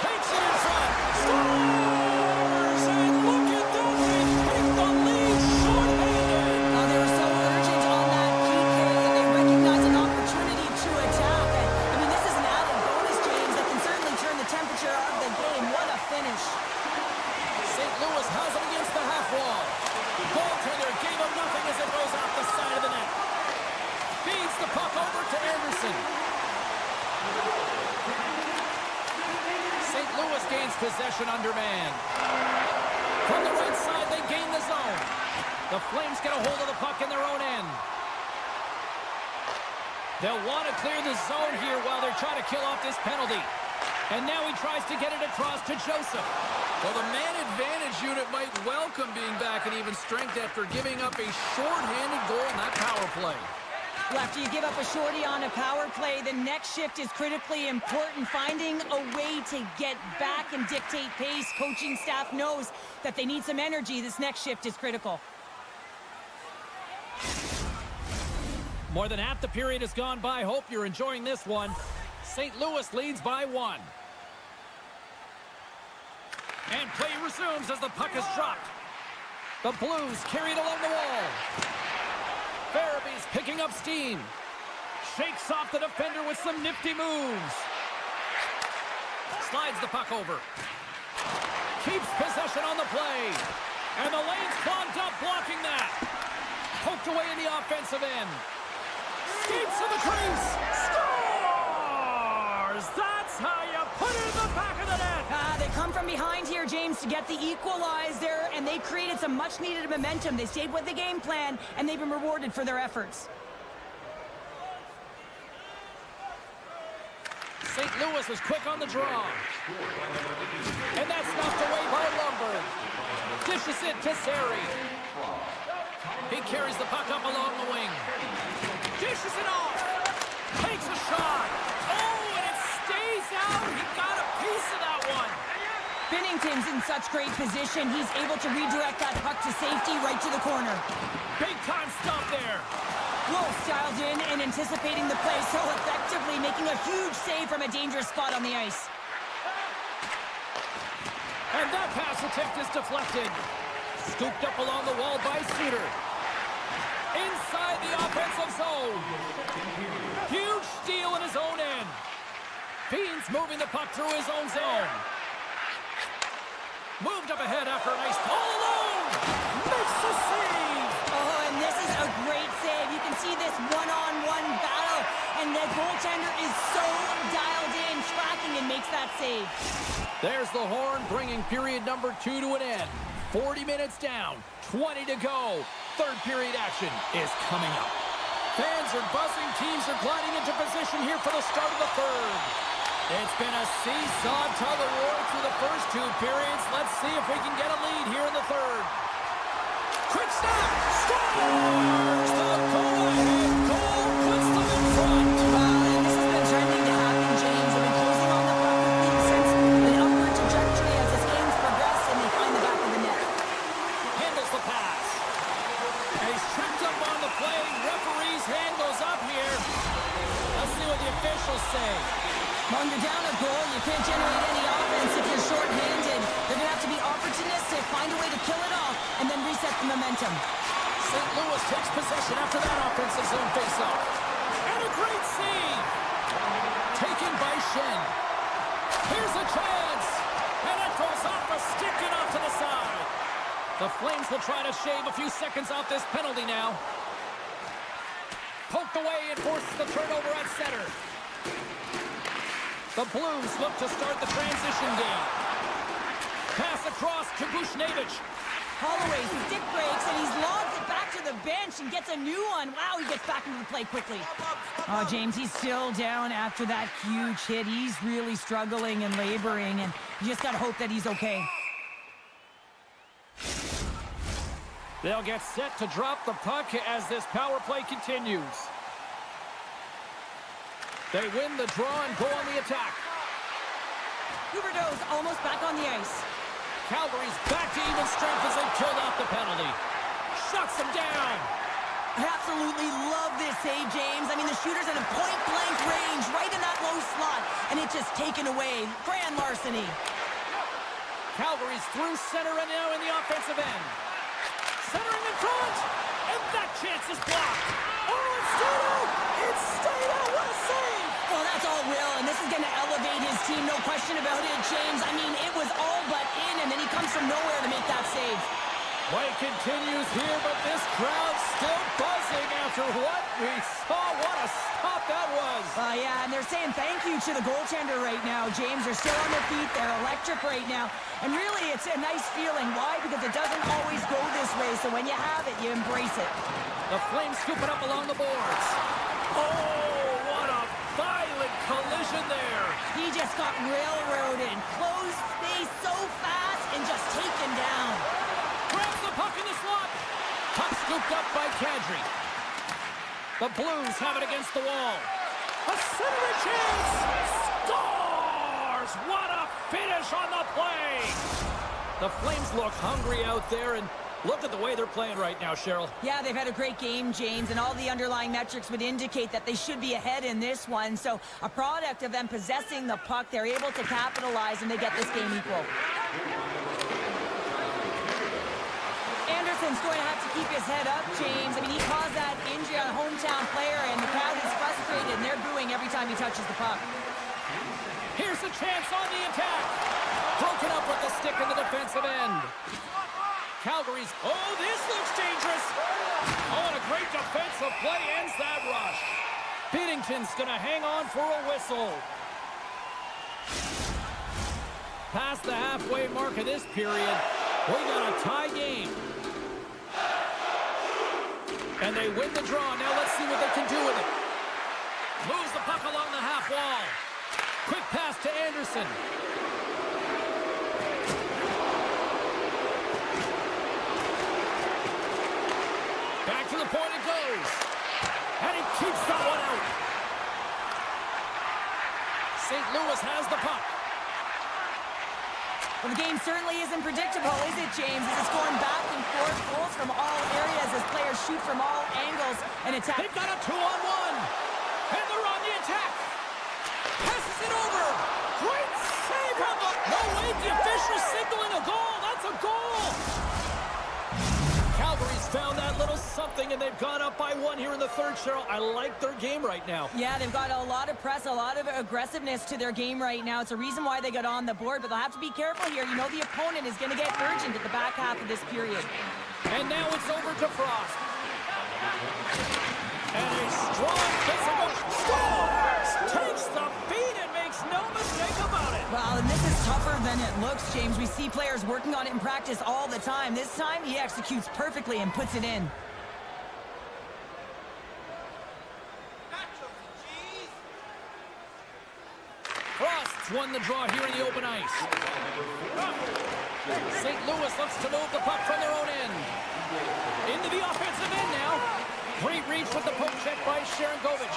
Takes it in front. Scores! And look at that. They take the lead short-handed. Now, they were so urgent on that PK, and they recognize an opportunity to attack. I mean, this is an added bonus, James, that can certainly turn the temperature of the game. What a finish. St. Louis has it against the half wall. Goaltender gave him nothing as it goes off the side of the net. Feeds the puck over to Anderson. St. Louis gains possession under man. From the right side, they gain the zone. The Flames get a hold of the puck in their own end. They'll want to clear the zone here while they're trying to kill off this penalty. And now he tries to get it across to Joseph. Well, the man advantage unit might welcome being back at even strength after giving up a short-handed goal in that power play. Well, after you give up a shorty on a power play, the next shift is critically important. Finding a way to get back and dictate pace. Coaching staff knows that they need some energy. This next shift is critical. More than half the period has gone by. Hope you're enjoying this one. St. Louis leads by 1. And play resumes as the puck is dropped. The Blues carry it along the wall. Farabee's picking up steam. Shakes off the defender with some nifty moves. Slides the puck over. Keeps possession on the play. And the lane's clogged up, blocking that. Poked away in the offensive end. Skates to the crease. Scores! That's how you put it in the back of the net. They come from behind here, James, to get the equalizer, and they created some much-needed momentum. They stayed with the game plan, and they've been rewarded for their efforts. St. Louis was quick on the draw. And that's knocked away by Lumberg. Dishes it to Sari. He carries the puck up along the wing. Dishes it off. Takes a shot. Oh, and it stays out. He got a piece of that one. Binnington's in such great position. He's able to redirect that puck to safety right to the corner. Big time stop there. Wolf dialed in and anticipating the play so effectively, making a huge save from a dangerous spot on the ice. And that pass attempt is deflected. Scooped up along the wall by Suter. Inside the offensive zone. Huge steal in his own end. Beans moving the puck through his own zone. Moved up ahead after a nice all alone. Makes the save. Oh, and this is a great save. You can see this one-on-one battle, and the goaltender is so dialed in, tracking, and makes that save. There's the horn, bringing period number 2 to an end. 40 minutes down, 20 to go. Third period action is coming up. Fans are buzzing. Teams are gliding into position here for the start of the third. It's been a seesaw tug-of-war through the first 2 periods. Let's see if we can get a lead here in the third. Quick snap! Scores! The go-ahead goal puts them in front. And this has been trending to happen, James. They've been closing on the puck quickly since an upward trajectory as this game's progressed, and they find the back of the net. Handles the pass. And he's tripped up on the play. Referee's hand goes up here. Let's see what the officials say. When you're down a goal, you can't generate any offense if you're short-handed. They're going to have to be opportunistic, find a way to kill it off, and then reset the momentum. St. Louis takes possession after that offensive zone faceoff. And a great save. Taken by Shen. Here's a chance. And it goes off a stick and off to the side. The Flames will try to shave a few seconds off this penalty now. Poked away and forces the turnover at center. The Blues look to start the transition game. Pass across to Bushnevich. Holloway, stick breaks, and he's lobbed it back to the bench and gets a new one. Wow, he gets back into the play quickly. Oh, James, he's still down after that huge hit. He's really struggling and laboring, and you just got to hope that he's okay. They'll get set to drop the puck as this power play continues. They win the draw and go on the attack. Huberdeau's almost back on the ice. Calgary's back to even strength as they killed off the penalty. Shuts them down. I absolutely love this save, James. I mean, the shooter's in a point-blank range, right in that low slot, and it's just taken away. Grand larceny. Calgary's through center and now in the offensive end. Centering in front, and that chance is blocked. Oh, it's stayed out! It's stayed out! What a save! Well, that's all Will, and this is going to elevate his team, no question about it, James. I mean, it was all but in, and then he comes from nowhere to make that save. Play continues here, but this crowd's still buzzing after what we saw. What a stop that was. Yeah, and they're saying thank you to the goaltender right now, James. They're still on their feet. They're electric right now. And really, it's a nice feeling. Why? Because it doesn't always go this way, so when you have it, you embrace it. The Flames scoop it up along the boards. Oh, what a violent collision there. He just got railroaded. Closed space so fast and just taken down. Grabs the puck in the slot. Puck scooped up by Kadri. The Blues have it against the wall. A centering chance. Scores! What a finish on the play. The Flames look hungry out there, and look at the way they're playing right now, Cheryl. Yeah, they've had a great game, James, and all the underlying metrics would indicate that they should be ahead in this one. So a product of them possessing the puck, they're able to capitalize, and they get this game equal. Pennington's going to have to keep his head up, James. I mean, he caused that injury on a hometown player, and the crowd is frustrated, and they're booing every time he touches the puck. Here's a chance on the attack. Broken up with the stick in the defensive end. Calgary's, oh, this looks dangerous. Oh, and a great defensive play ends that rush. Pennington's going to hang on for a whistle. Past the halfway mark of this period, we got a tie game. And they win the draw. Now let's see what they can do with it. Moves the puck along the half wall. Quick pass to Anderson. Back to the point it goes. And he keeps that one out. St. Louis has the puck. Well, the game certainly isn't predictable, is it, James? As it's going back and forth, goals from all areas as players shoot from all angles and attack. They've got a 2-on-1. And they're on the attack. Passes it over. Great save from the... No, wait, the official's signaling a goal. That's a goal. Calgary's found that little something, and they've gone up by 1 here in the third, Cheryl. I like their game right now. Yeah, they've got a lot of press, a lot of aggressiveness to their game right now. It's a reason why they got on the board, but they'll have to be careful here. You know the opponent is going to get urgent at the back half of this period. And now it's over to Frost. And a strong physical scores! Takes the feed and makes no mistake about it. Well, and this is tougher than it looks, James. We see players working on it in practice all the time. This time, he executes perfectly and puts it in. Frost's won the draw here in the open ice. St. Louis looks to move the puck from their own end. Into the offensive end now. Great reach with the poke check by Sharangovich.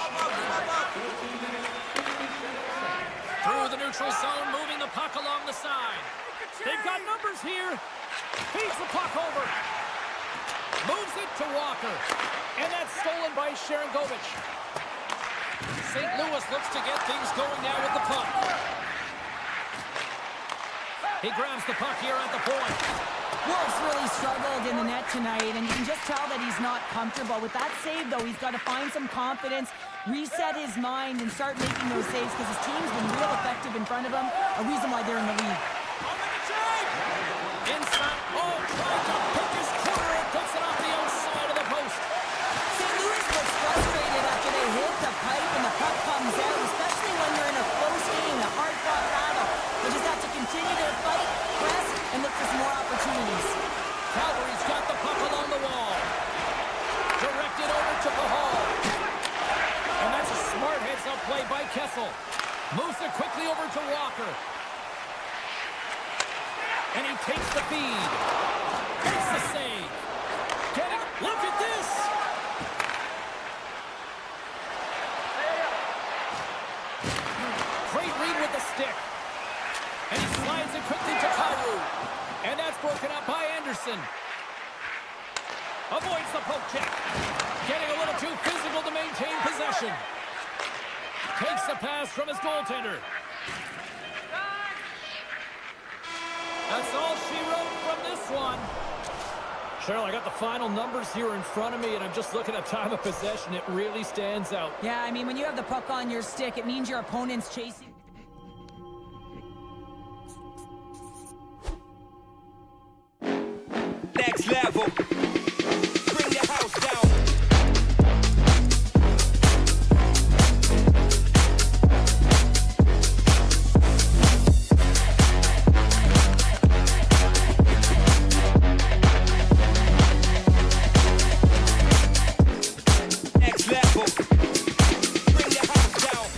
Through the neutral zone, moving the puck along the side. They've got numbers here. Feeds the puck over. Moves it to Walker. And that's stolen by Sharangovich. St. Louis looks to get things going now with the puck. He grabs the puck here at the point. Wolf's really struggled in the net tonight, and you can just tell that he's not comfortable. With that save, though, he's got to find some confidence, reset his mind, and start making those saves because his team's been real effective in front of him, a reason why they're in the lead. Inside. Oh, trying to pick his corner and puts it off the outside of the post. St. Louis looks frustrated after they hit the pipe and the puck comes out, especially when you're in a close game, a hard-fought battle. They just have to continue their fight, press, and look for some more opportunities. Calgary's got the puck along the wall. Directed over to Pahal. And that's a smart heads-up play by Kessel. Moves it quickly over to Walker. And he takes the feed. Makes the save. Look at this! Great read with the stick. And he slides it quickly to Kyrou. And that's broken up by Anderson. Avoids the poke check. Getting a little too physical to maintain possession. Takes the pass from his goaltender. That's all she wrote from this one. Cheryl, I got the final numbers here in front of me, and I'm just looking at time of possession. It really stands out. Yeah, I mean, when you have the puck on your stick, it means your opponent's chasing. Next level. Bring the house down. Next level. Bring the house down.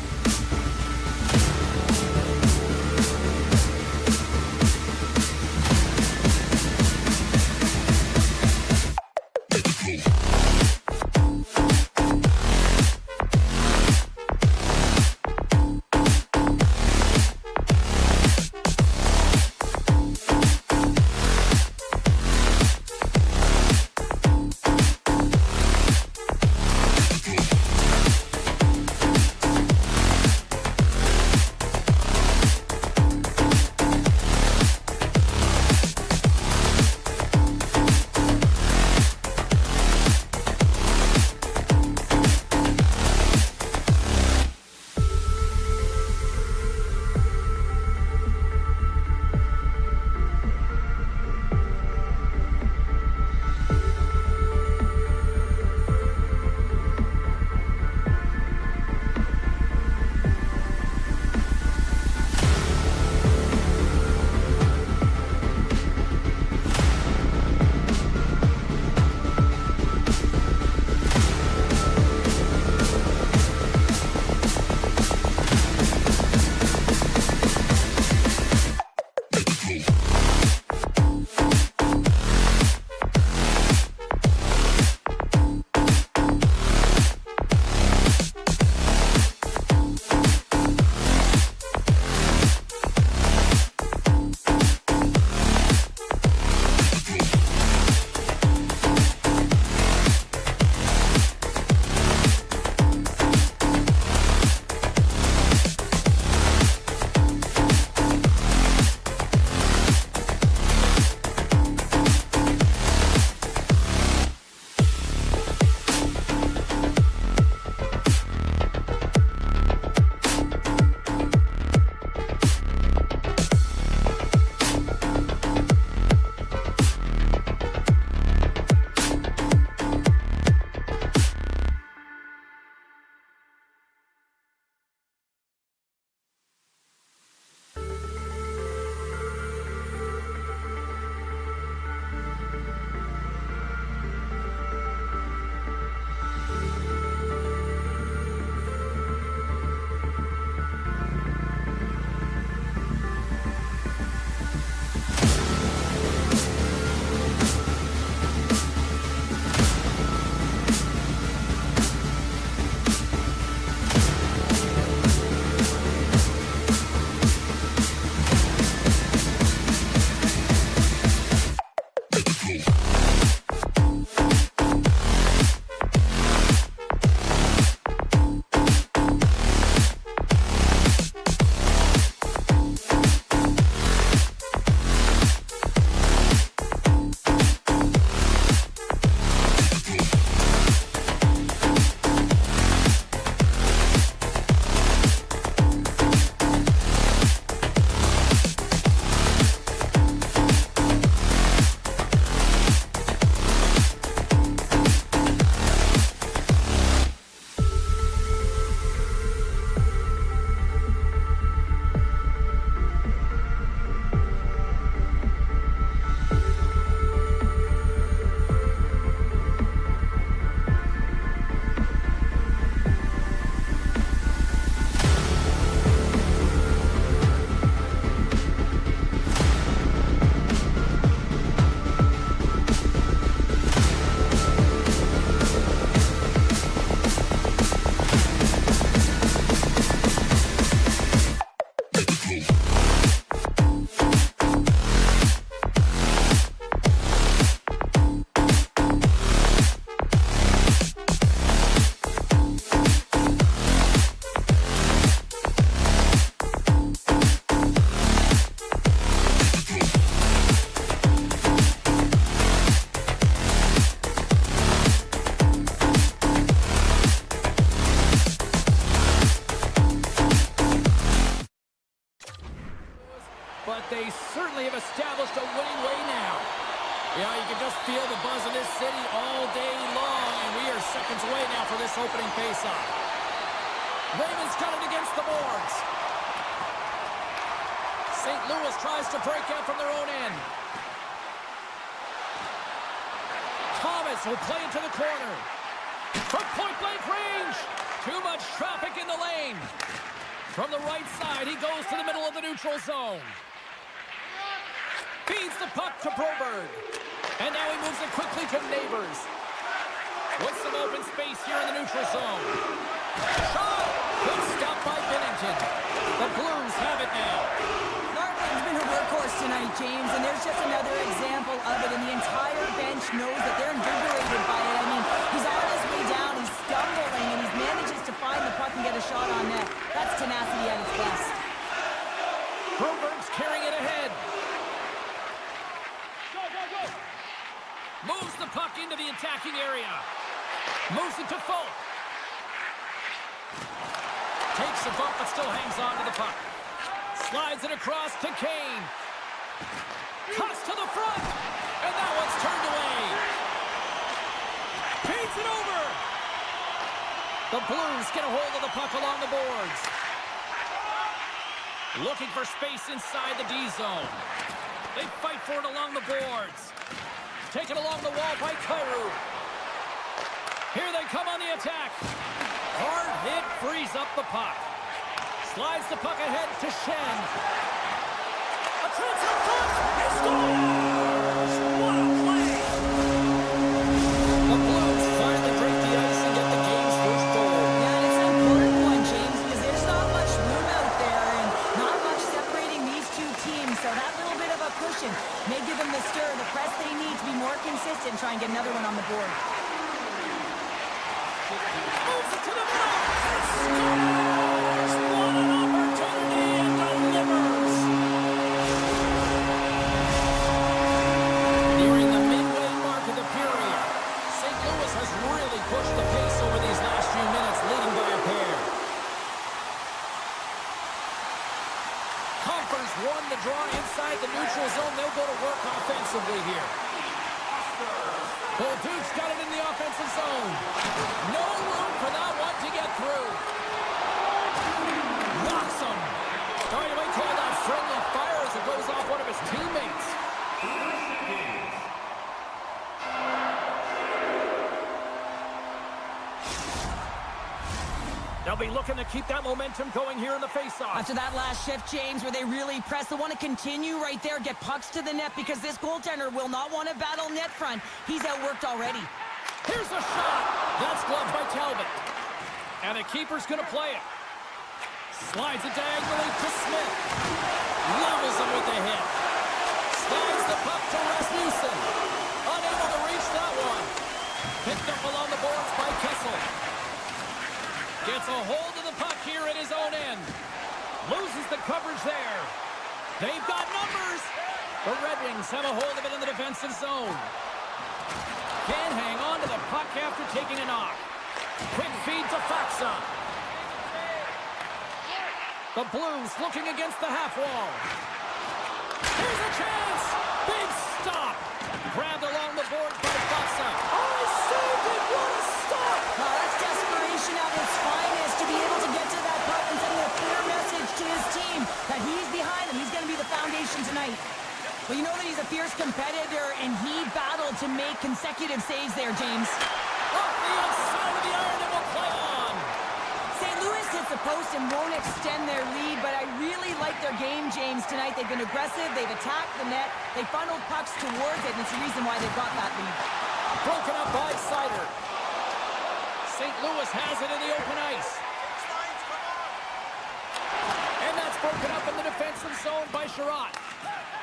they certainly have established a winning way now. Yeah, you can just feel the buzz of this city all day long, and we are seconds away now for this opening face-off. Ravens got it against the boards. St. Louis tries to break out from their own end. Thomas will play into the corner. From point-blank range. Too much traffic in the lane. From the right side, he goes to the middle of the neutral zone. Feeds the puck to Broberg. And now he moves it quickly to Neighbors. With some open space here in the neutral zone. Shot! Good stop by Binnington. The Blues have it now. Garland's been a workhorse tonight, James, and there's just another example of it, and the entire bench knows that they're invigorated by it. I mean, he's on his way down, he's stumbling, and he manages to find the puck and get a shot on net. That's tenacity at its best. Broberg's carrying it ahead. Moves the puck into the attacking area. Moves it to Folk. Takes a bump but still hangs on to the puck. Slides it across to Kane. Cuts to the front. And that one's turned away. Feeds it over. The Blues get a hold of the puck along the boards. Looking for space inside the D zone. They fight for it along the boards. Taken along the wall by Kyrou. Here they come on the attack. Hard hit frees up the puck. Slides the puck ahead to Shen. A chance up front. He scores! What a play! The Blues finally break the ice and get the game's first goal. Yeah, and it's an important one, James, because there's not much room out there and not much separating these two teams. So that little bit of a cushion may give them the stir, the press they need to be more consistent and try and get another one on the board. Moves it to the middle. And scores! What an opportunity and delivers! Nearing the midway mark of the period, St. Louis has really pushed the pace over these last few minutes, leading by a pair. Compher's won the draw inside the neutral zone. They'll go to work offensively here. Bolduc's got it in the offensive zone. No room for that one to get through. Knocks him. Oh, you might call that friendly fire as it goes off one of his teammates. They'll be looking to keep that momentum going here in the faceoff. After that last shift, James, where they really press, they want to continue right there, get pucks to the net, because this goaltender will not want to battle net front. He's outworked already. Here's a shot. That's gloved by Talbot. And the keeper's going to play it. Slides it diagonally to Smith. Levels him with the hit. Slides the puck to Rasmussen. Unable to reach that one. Picked up along the boards by Kessel. Gets a hold of the puck here at his own end. Loses the coverage there. They've got numbers. The Red Wings have a hold of it in the defensive zone. Can't hang on to the puck after taking a knock. Quick feed to Faksa. The Blues looking against the half wall. Here's a chance. Big stop. Grabbed along the boards by Faksa. Oh, he saved it. What a stop. That's desperation at its finest, to be able to get to that puck and send a clear message to his team that he's behind them. He's going to be the foundation tonight. Well, you know that he's a fierce competitor, and he battled to make consecutive saves there, James. Off the outside of the iron, and will play on. St. Louis hits the post and won't extend their lead, but I really like their game, James, tonight. They've been aggressive, they've attacked the net, they funneled pucks towards it, and it's the reason why they've got that lead. Broken up by Sider. St. Louis has it in the open ice. And that's broken up in the defensive zone by Sherratt.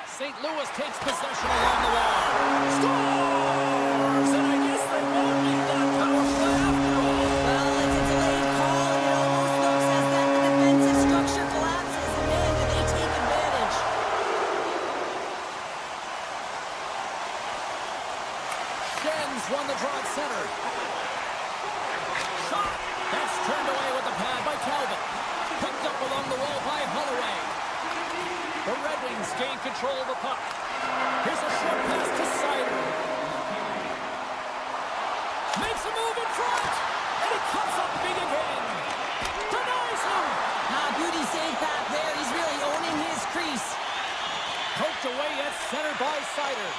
St. Louis takes possession along the wall. Scores! And I guess they won't make that power play after all. Well, it's a delayed call, and it almost looks as that the defensive structure collapses, and man, do they take advantage. Shen's won the draw at center. Shot! That's turned away with the pad by Talbot. Picked up along the wall by Holloway. The Red Wings gain control of the puck. Here's a short pass to Sider. Makes a move in front. And he comes up big again. Denies him. Beauty save back there. He's really owning his crease. Poked away at center by Sider.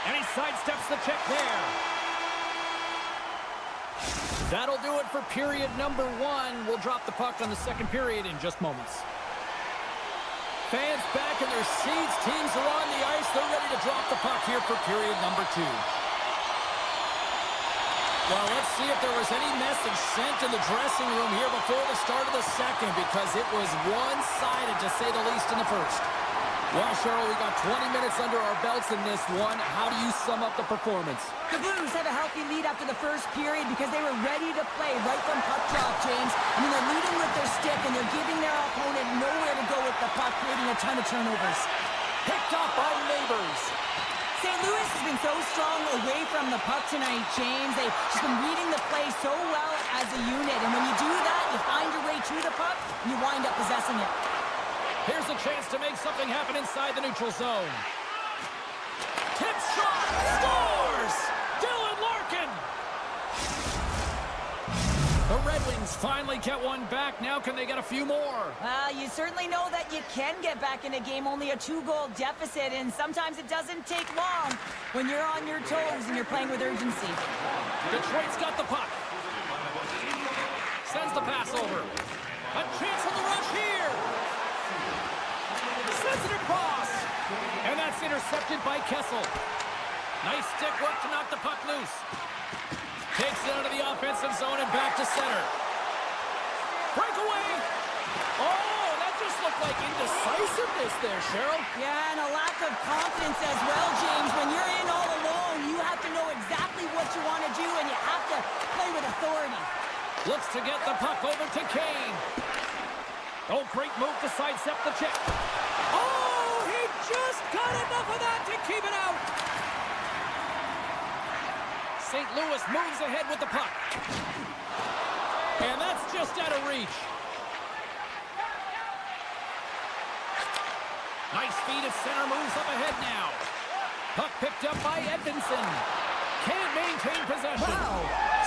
And he sidesteps the check there. That'll do it for period number 1. We'll drop the puck on the second period in just moments. Fans back in their seats. Teams are on the ice. They're ready to drop the puck here for period number 2. Well, let's see if there was any message sent in the dressing room here before the start of the second, because it was one-sided, to say the least, in the first. Well, Cheryl, we got 20 minutes under our belts in this one. How do you sum up the performance? The Blues had a healthy lead after the first period because they were ready to play right from puck drop, James. I mean, they're leading with their stick, and they're giving their opponent nowhere to go with the puck, creating a ton of turnovers. Picked off by Neighbors. St. Louis has been so strong away from the puck tonight, James. They've just been reading the play so well as a unit. And when you do that, you find your way to the puck, and you wind up possessing it. Here's a chance to make something happen inside the neutral zone. Tip shot! Scores! Dylan Larkin! The Red Wings finally get one back. Now can they get a few more? Well, you certainly know that you can get back in a game, only a 2-goal deficit, and sometimes it doesn't take long when you're on your toes and you're playing with urgency. Detroit's got the puck. Sends the pass over. A chance on the rush here. Sends it across. And that's intercepted by Kessel. Nice stick work to knock the puck loose. Takes it out of the offensive zone and back to center. Breakaway. Oh, that just looked like indecisiveness there, Cheryl. Yeah, and a lack of confidence as well, James. When you're in all alone, you have to know exactly what you want to do, and you have to play with authority. Looks to get the puck over to Kane. Oh, great move to sidestep the check. Oh, he just got enough of that to keep it out. St. Louis moves ahead with the puck. And that's just out of reach. Nice feed at center, moves up ahead now. Puck picked up by Edmondson. Can't maintain possession. Wow.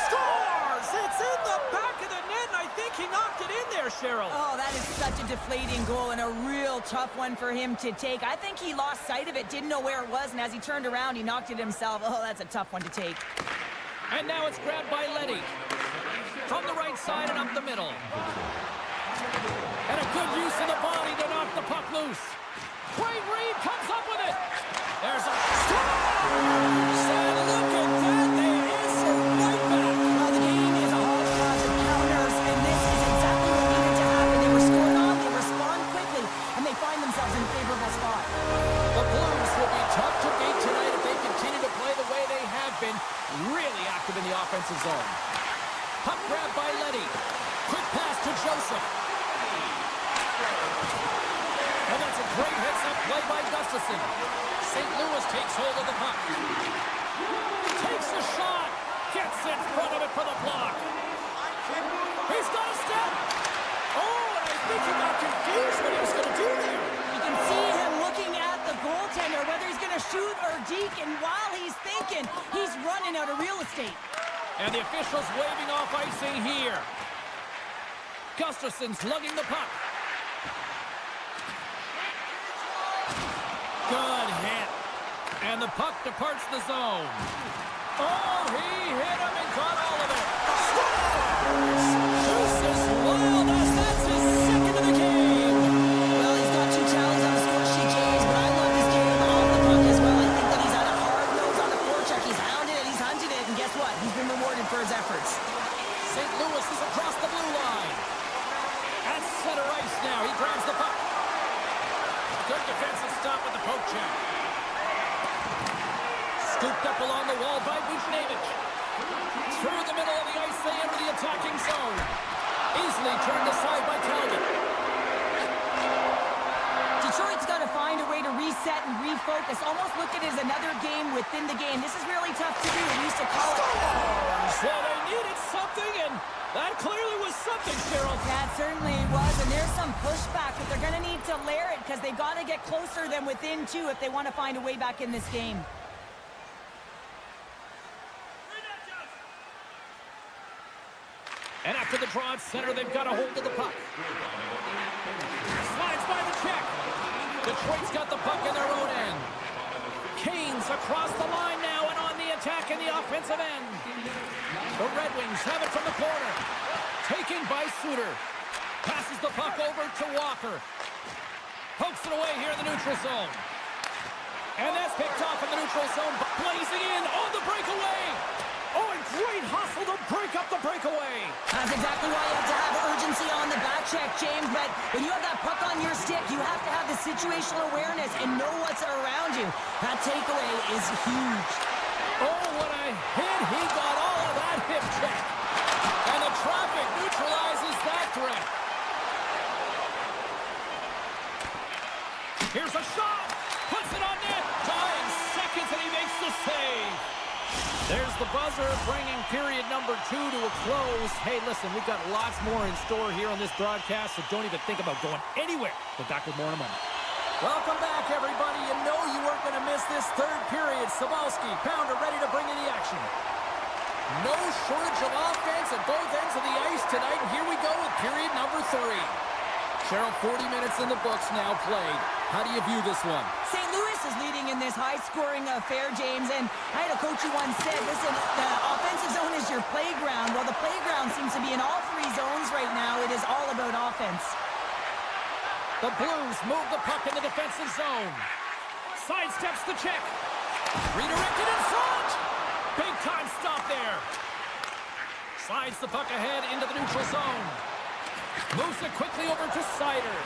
Scores! It's in the back of the net, and I think he knocked it in there, Cheryl. Oh, that is such a deflating goal and a real tough one for him to take. I think he lost sight of it, didn't know where it was, and as he turned around, he knocked it himself. Oh, that's a tough one to take. And now it's grabbed by Letty. From the right side and up the middle. And a good use of the body to knock the puck loose. Great read, comes up with it. There's a scores! And look at that, they answer right back. Well, the game is a hodgepodge of counters, and this is exactly what needed to happen. They were scored on, they respond quickly, and they find themselves in a favorable spot. The Blues will be tough to beat tonight if they continue to play the way they have been, really active in the offensive zone. Puck grab by Letty. Quick pass to Joseph. And that's a great heads-up play by Gustafson. St. Louis takes hold of the puck. Takes a shot. Gets in front of it for the block. He's got a step. Oh, and I think he got confused what he was going to do there. You can see him looking at the goaltender, whether he's going to shoot or deke, and while he's thinking, he's running out of real estate. And the officials waving off icing here. Gustafson's lugging the puck. Good hit. And the puck departs the zone. Oh, he hit him and got all of it. Scores! Juices Wilders, that's his second of the game. Well, he's got 2 tallies on the score sheet, James, but I love his game on the puck as well. I think that he's on a hard nose on the forecheck. He's hounded it, he's hunted it, and guess what? He's been rewarded for his efforts. St. Louis is across the blue line. At center ice now, he grabs the puck. Good defensive stop with the poke check. Scooped up along the wall by Buchnevich. Through the middle of the ice, they enter the attacking zone. Easily turned aside by Talbot. Detroit's got to find a way to reset and refocus. Almost look at it as another game within the game. This is really tough to do. We used to call it. Well, they needed something, and that clearly was something, Cheryl. That certainly was, and there's some pushback, but they're going to need to layer it because they've got to get closer than within 2 if they want to find a way back in this game. And after the draw at center, they've got a hold of the puck. Slides by the check. Detroit's got the puck in their own end. Canes across the line now and on the attack in the offensive end. The Red Wings have it from the corner. Taken by Suter. Passes the puck over to Walker. Pokes it away here in the neutral zone. And that's picked off in the neutral zone. Blazing in on the breakaway. Oh, and great hustle to break up the breakaway. That's exactly why you have to have urgency on the back check, James. But when you have that puck on your stick, you have to have the situational awareness and know what's around you. That takeaway is huge. Oh, what a hit. He got all of that hip check. And the traffic neutralizes that threat. Here's a shot. Puts it on net. Dying seconds, and he makes the save. There's the buzzer, bringing period number 2 to a close. Hey, listen, we've got lots more in store here on this broadcast, so don't even think about going anywhere. We're back with more in a moment. Welcome back, everybody. You know you weren't going to miss this third period. Sabalski, Pounder ready to bring in the action. No shortage of offense at both ends of the ice tonight, and here we go with period number 3. Cheryl, 40 minutes in the books now played. How do you view this one? St. Louis is leading in this high-scoring affair, James, and I had a coach who once said, listen, the offensive zone is your playground. Well, the playground seems to be in all 3 zones right now. It is all about offense. The Blues move the puck in the defensive zone. Sidesteps the check. Redirected in front. Big-time stop there. Slides the puck ahead into the neutral zone. Moves it quickly over to Sider.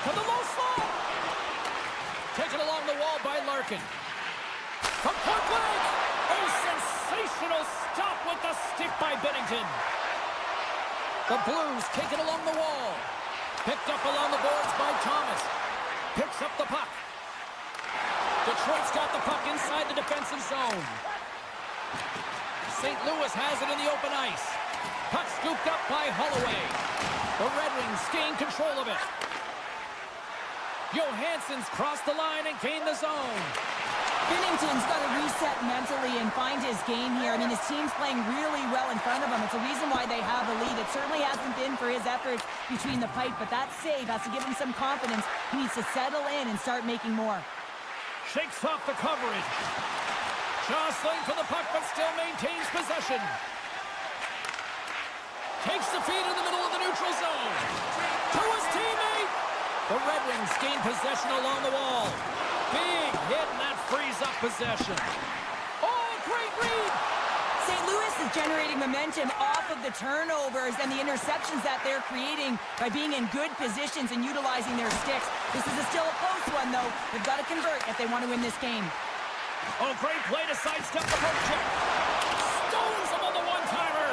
To the low slot. Taken along the wall by Larkin. From point blank. A sensational stop with the stick by Bennington. The Blues take it along the wall. Picked up along the boards by Thomas. Picks up the puck. Detroit's got the puck inside the defensive zone. St. Louis has it in the open ice. Puck scooped up by Holloway. The Red Wings gain control of it. Johansson's crossed the line and gained the zone. Bennington's got to reset mentally and find his game here. I mean, his team's playing really well in front of him. It's a reason why they have a lead. It certainly hasn't been for his efforts between the pipe, but that save has to give him some confidence. He needs to settle in and start making more. Shakes off the coverage. Jostling for the puck, but still maintains possession. Takes the feed in the middle of the neutral zone. To his teammate. The Red Wings gain possession along the wall. Big hit, and that frees up possession. Oh, great read. St. Louis is generating momentum off of the turnovers and the interceptions that they're creating by being in good positions and utilizing their sticks. This is still a close one, though. They've got to convert if they want to win this game. Oh, great play to sidestep the poke check. Stones him on the one-timer.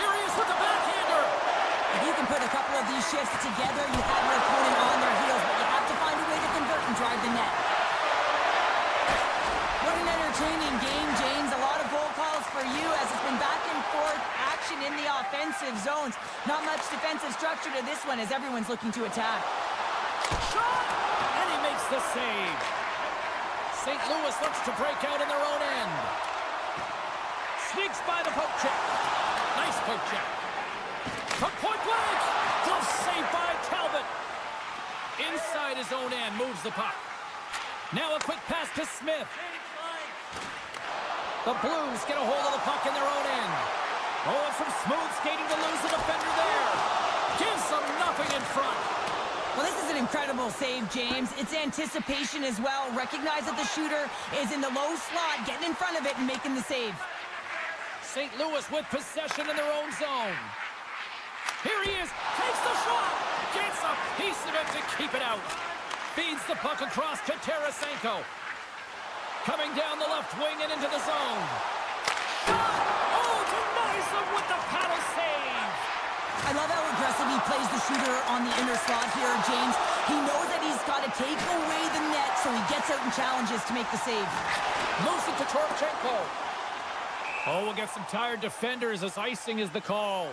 Here he is with the backhander. If you can put a couple of these shifts together, you have your opponent on their heels, but you have to find a way to convert and drive the net. What an entertaining game, James. A lot of goal calls for you as it's been back and forth action in the offensive zones. Not much defensive structure to this one as everyone's looking to attack. Shot! And he makes the save. St. Louis looks to break out in their own end. Sneaks by the poke check. Nice poke check. From point blank. Glove saved by Talbot. Inside his own end, moves the puck. Now a quick pass to Smith. The Blues get a hold of the puck in their own end. Oh, and some smooth skating to lose the defender there. Gives them nothing in front. Well, this is an incredible save, James. It's anticipation as well. Recognize that the shooter is in the low slot, getting in front of it and making the save. St. Louis with possession in their own zone. Here he is, takes the shot, gets a piece of it to keep it out. Feeds the puck across to Tarasenko. Coming down the left wing and into the zone. Shot! Oh, denies him with the paddle save. I love how aggressive he plays the shooter on the inner slot here, James. He knows that he's got to take away the net, so he gets out and challenges to make the save. Moves it to Toropchenko. Oh, we'll get some tired defenders as icing is the call.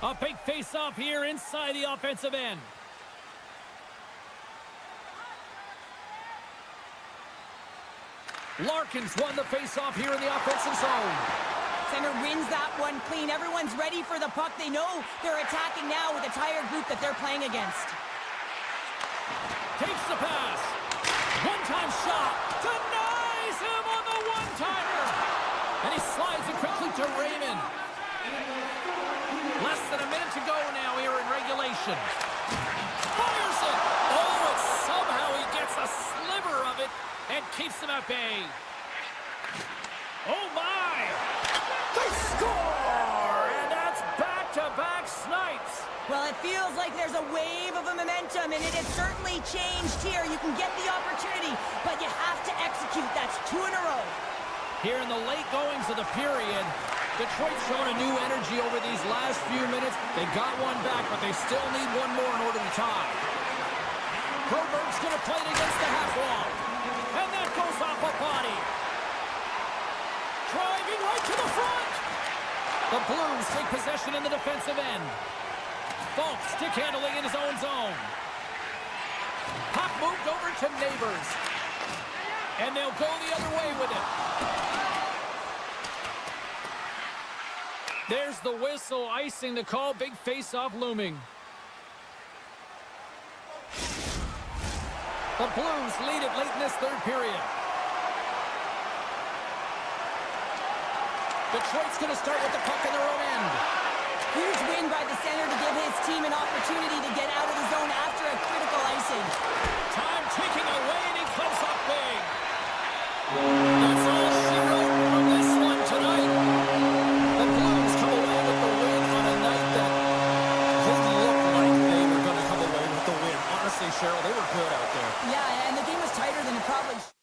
A big face-off here inside the offensive end. Larkin's won the face-off here in the offensive zone. Center wins that one clean. Everyone's ready for the puck. They know they're attacking now with a tired group that they're playing against. Takes the pass. One-time shot. Denies him on the one-timer. And he slides it quickly to Raymond. Less than a minute to go now here in regulation. Fires it. Oh, and somehow he gets a sliver of it and keeps them at bay. Oh, my. They score! And that's back-to-back snipes. Well, it feels like there's a wave of a momentum, and it has certainly changed here. You can get the opportunity, but you have to execute. That's 2 in a row. Here in the late goings of the period, Detroit's shown a new energy over these last few minutes. They got one back, but they still need one more in order to tie. Broberg's going to play it against the half wall. And that goes off a body. Driving right to the front. The Blues take possession in the defensive end. Falk stick handling in his own zone. Puck moved over to Neighbors. And they'll go the other way with it. There's the whistle, icing the call. Big face-off looming. The Blues lead it late in this third period. Detroit's going to start with the puck in their own end. Huge win by the center to give his team an opportunity to get out of the zone after a critical icing. Time ticking away, and he comes up big. That's all she wrote from this one tonight. The Blues come away with the win on a night that didn't look like they were going to come away with the win. Honestly, Cheryl, they were good out there. Yeah, and the game was tighter than it probably should.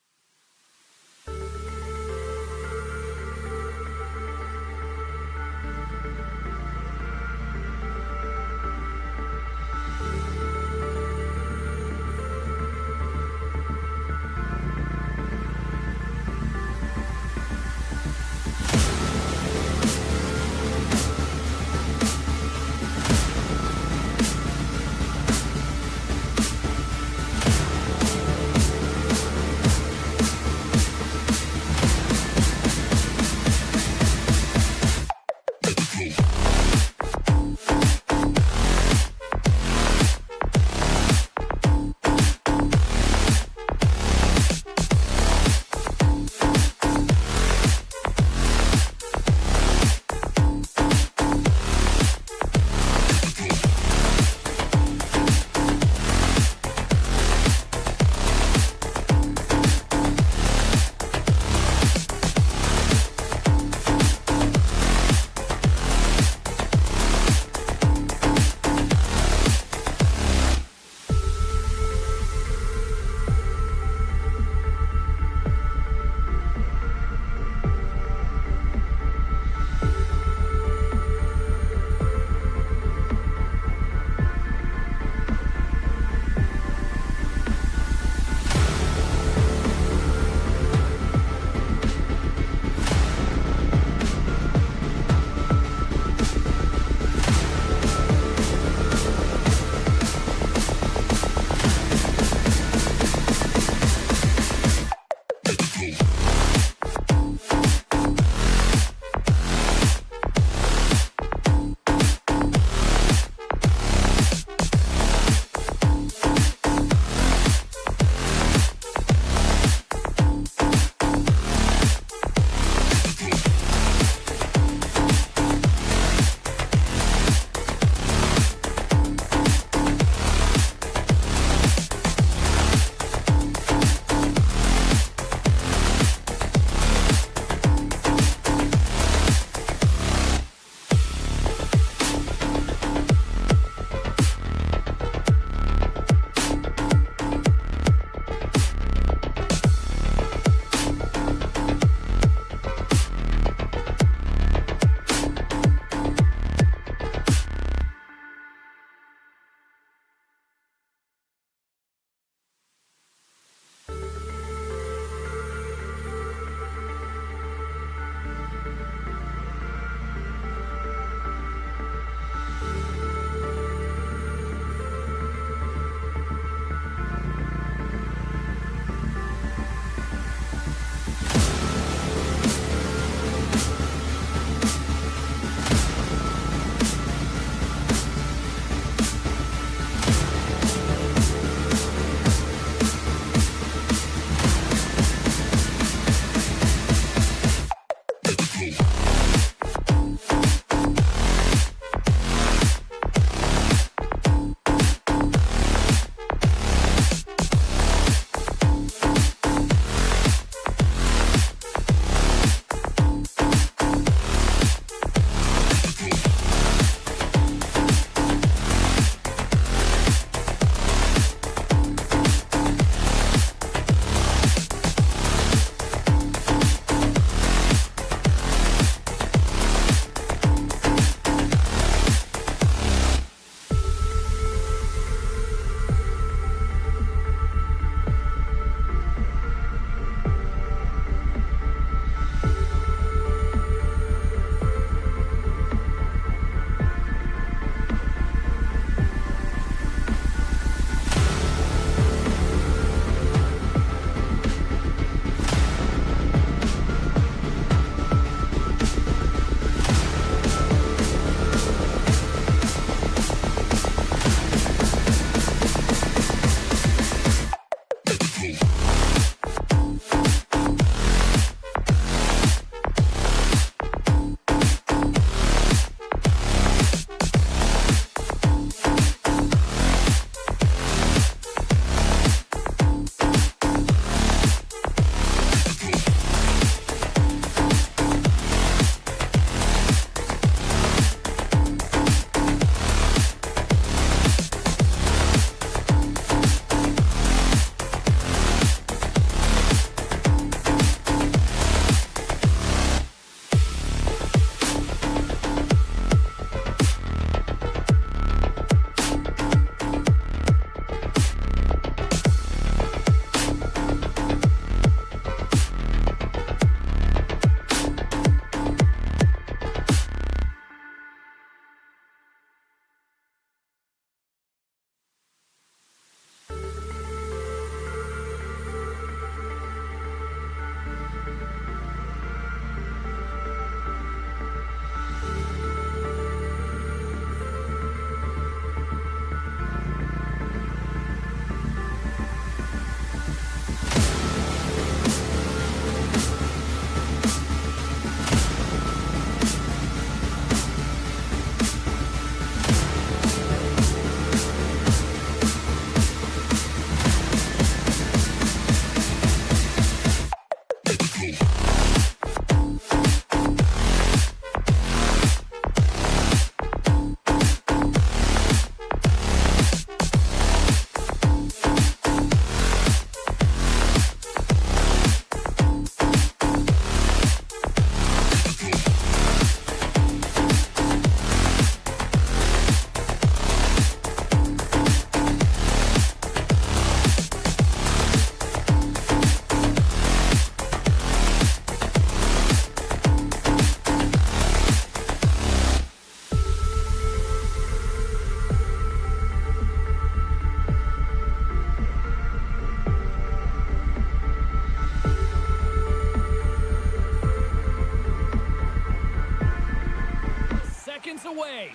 games away.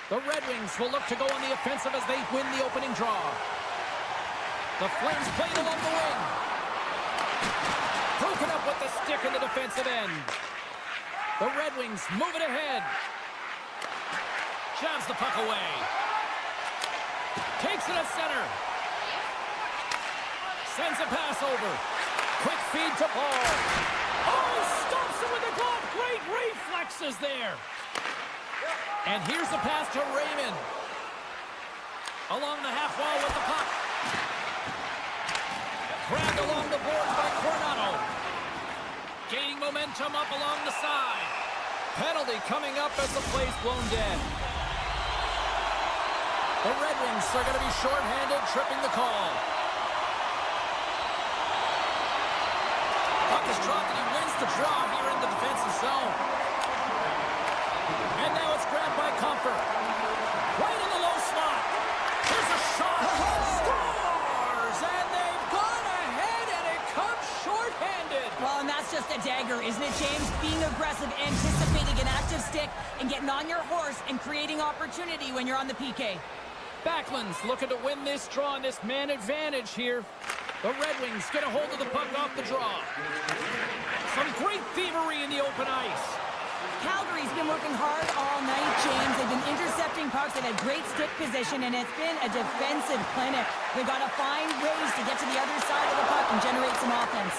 The Red Wings will look to go on the offensive as they win the opening draw. The Flames play it along the wing. Broken up with the stick in the defensive end. The Red Wings move it ahead. Jabs the puck away. Takes it at center. Sends a pass over. Quick feed to Paul. Oh, he stops it with the glove. Great reflexes there. And here's the pass to Raymond. Along the half wall with the puck. Grabbed along the boards by Coronado. Gaining momentum up along the side. Penalty coming up as the play's blown dead. The Red Wings are going to be shorthanded, tripping the call. Puck is dropped and he wins the draw here in the defensive zone. And now it's grabbed by Comfort. Right in the low slot. Here's a shot. Scores! And they've gone ahead and it comes shorthanded. Well, and that's just a dagger, isn't it, James? Being aggressive, anticipating an active stick, and getting on your horse and creating opportunity when you're on the PK. Backlund's looking to win this draw on this man advantage here. The Red Wings get a hold of the puck off the draw. Some great thievery in the open ice. Calgary's been working hard all night, James. They've been intercepting pucks. They've had great stick position, and it's been a defensive clinic. They've got to find ways to get to the other side of the puck and generate some offense.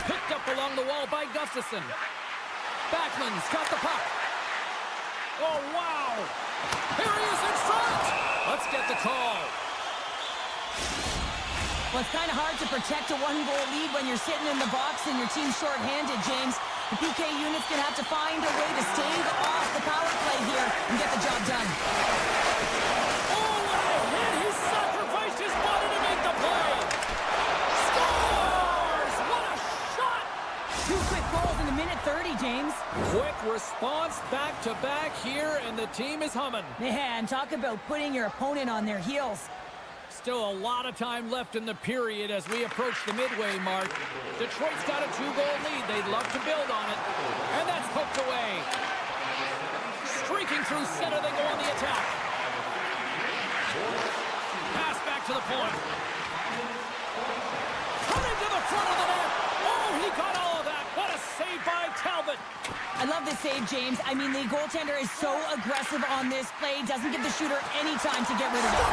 Picked up along the wall by Gustafsson. Backlund's got the puck. Oh, wow. Here he is in front. Let's get the call. Well, it's kind of hard to protect a one-goal lead when you're sitting in the box and your team's short-handed, James. The PK unit's going to have to find a way to stave off the power play here and get the job done. Oh, what a hit! He sacrificed his body to make the play. Scores! What a shot! 2 quick goals in a minute 30, James. Quick response back-to-back here, and the team is humming. Man, talk about putting your opponent on their heels. Still a lot of time left in the period as we approach the midway mark. Detroit's got a 2-goal lead. They'd love to build on it. And that's poked away. Streaking through center, they go on the attack. Pass back to the point. Coming to the front of the net. Oh, he got all of that. What a save by Talbot. I love this save, James. I mean, the goaltender is so aggressive on this play. Doesn't give the shooter any time to get rid of it.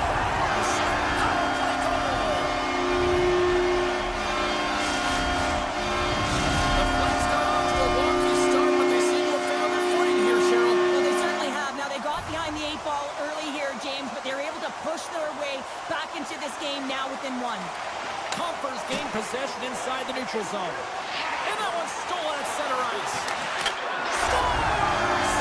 Push their way back into this game now within one. Comfort's gained possession inside the neutral zone. And that one's stolen at center ice. Scores!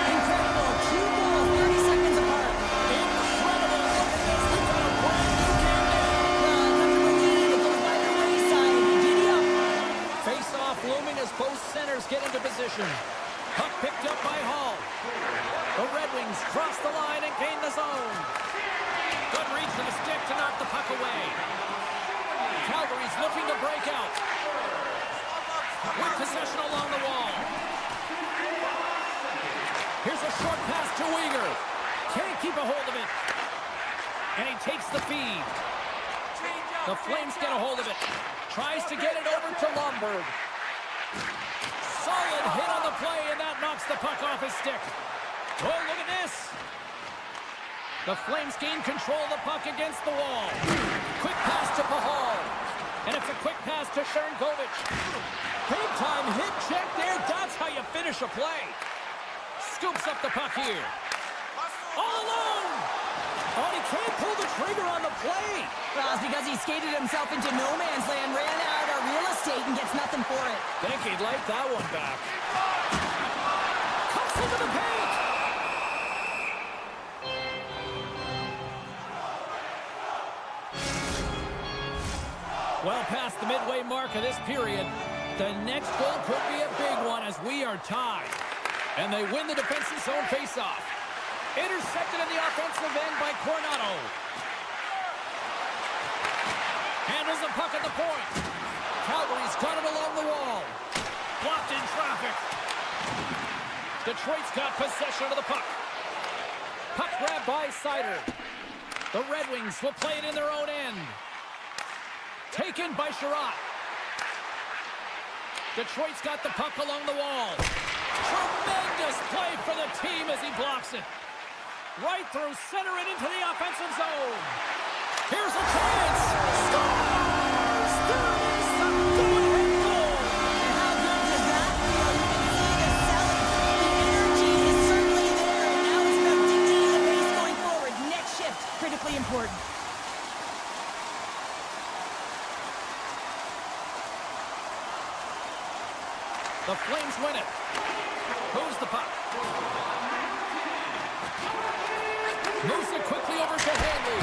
Incredible. 2 goals, 30 seconds apart. Incredible. Look at this. We've got a brand new game now. Well, comfortable lead. It goes by the wayside. Giddy up. Face-off looming as both centers get into position. Puck picked up by Hall. The Red Wings cross the line and gain the zone. Good reach for the stick to knock the puck away. Calgary's looking to break out. With possession along the wall. Here's a short pass to Weegar. Can't keep a hold of it. And he takes the feed. The Flames get a hold of it. Tries to get it over to Lomberg. Solid hit on the play, and that knocks the puck off his stick. Oh, look at this. The Flames gain control of the puck against the wall. Quick pass to Pahal. And it's a quick pass to Sharangovich. Big time hit check there. That's how you finish a play. Scoops up the puck here. All alone. Oh, he can't pull the trigger on the play. Well, it's because he skated himself into no man's land, ran out of real estate, and gets nothing for it. Think he'd like that one back. Cuts into the paint. Well past the midway mark of this period. The next goal could be a big one as we are tied. And they win the defensive zone faceoff. Intercepted in the offensive end by Coronado. Handles the puck at the point. Calgary's got it along the wall. Blocked in traffic. Detroit's got possession of the puck. Puck grab by Sider. The Red Wings will play it in their own end. Taken by Sherratt. Detroit's got the puck along the wall. Tremendous play for the team as he blocks it. Right through center and into the offensive zone. Here's a chance. Scores! There is the go-ahead goal. And how good does that feel? You can see the selling. The energy is certainly there. And now it's about dictating the pace going forward. Next shift, critically important. The Flames win it. Moves the puck. Moves it quickly over to Hanley.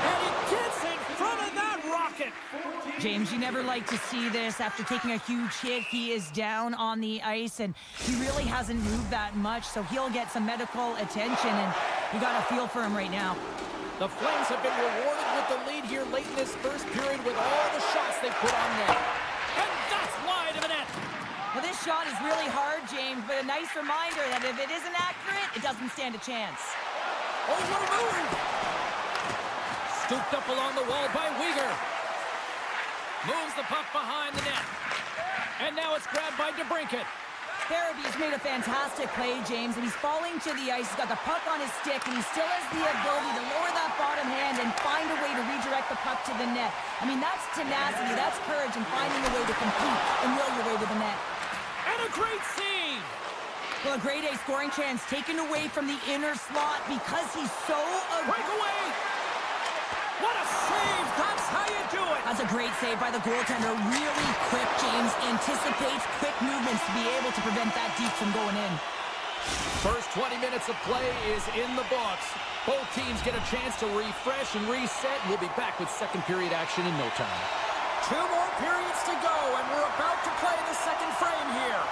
And he gets in front of that rocket. James, you never like to see this. After taking a huge hit, he is down on the ice, and he really hasn't moved that much, so he'll get some medical attention, and you got a feel for him right now. The Flames have been rewarded with the lead here late in this first period with all the shots they put on net. And that's wide of the net. Well, this shot is really hard, James, but a nice reminder that if it isn't accurate, it doesn't stand a chance. Oh, what a move! Scooped up along the wall by Weegar. Moves the puck behind the net. And now it's grabbed by DeBrincat. Farabee's made a fantastic play, James, and he's falling to the ice. He's got the puck on his stick, and he still has the ability to lower that bottom hand and find a way to redirect the puck to the net. I mean, that's tenacity, that's courage, and finding a way to compete and will your way to the net. And a great save! Well, a grade A scoring chance taken away from the inner slot because he's so... Breakaway! What a save! That's how you do it! That's a great save by the goaltender. Really quick, James. Anticipates quick movements to be able to prevent that deep from going in. First 20 minutes of play is in the books. Both teams get a chance to refresh and reset. We'll be back with second period action in no time. 2 more periods to go, and we're about to play the second frame here.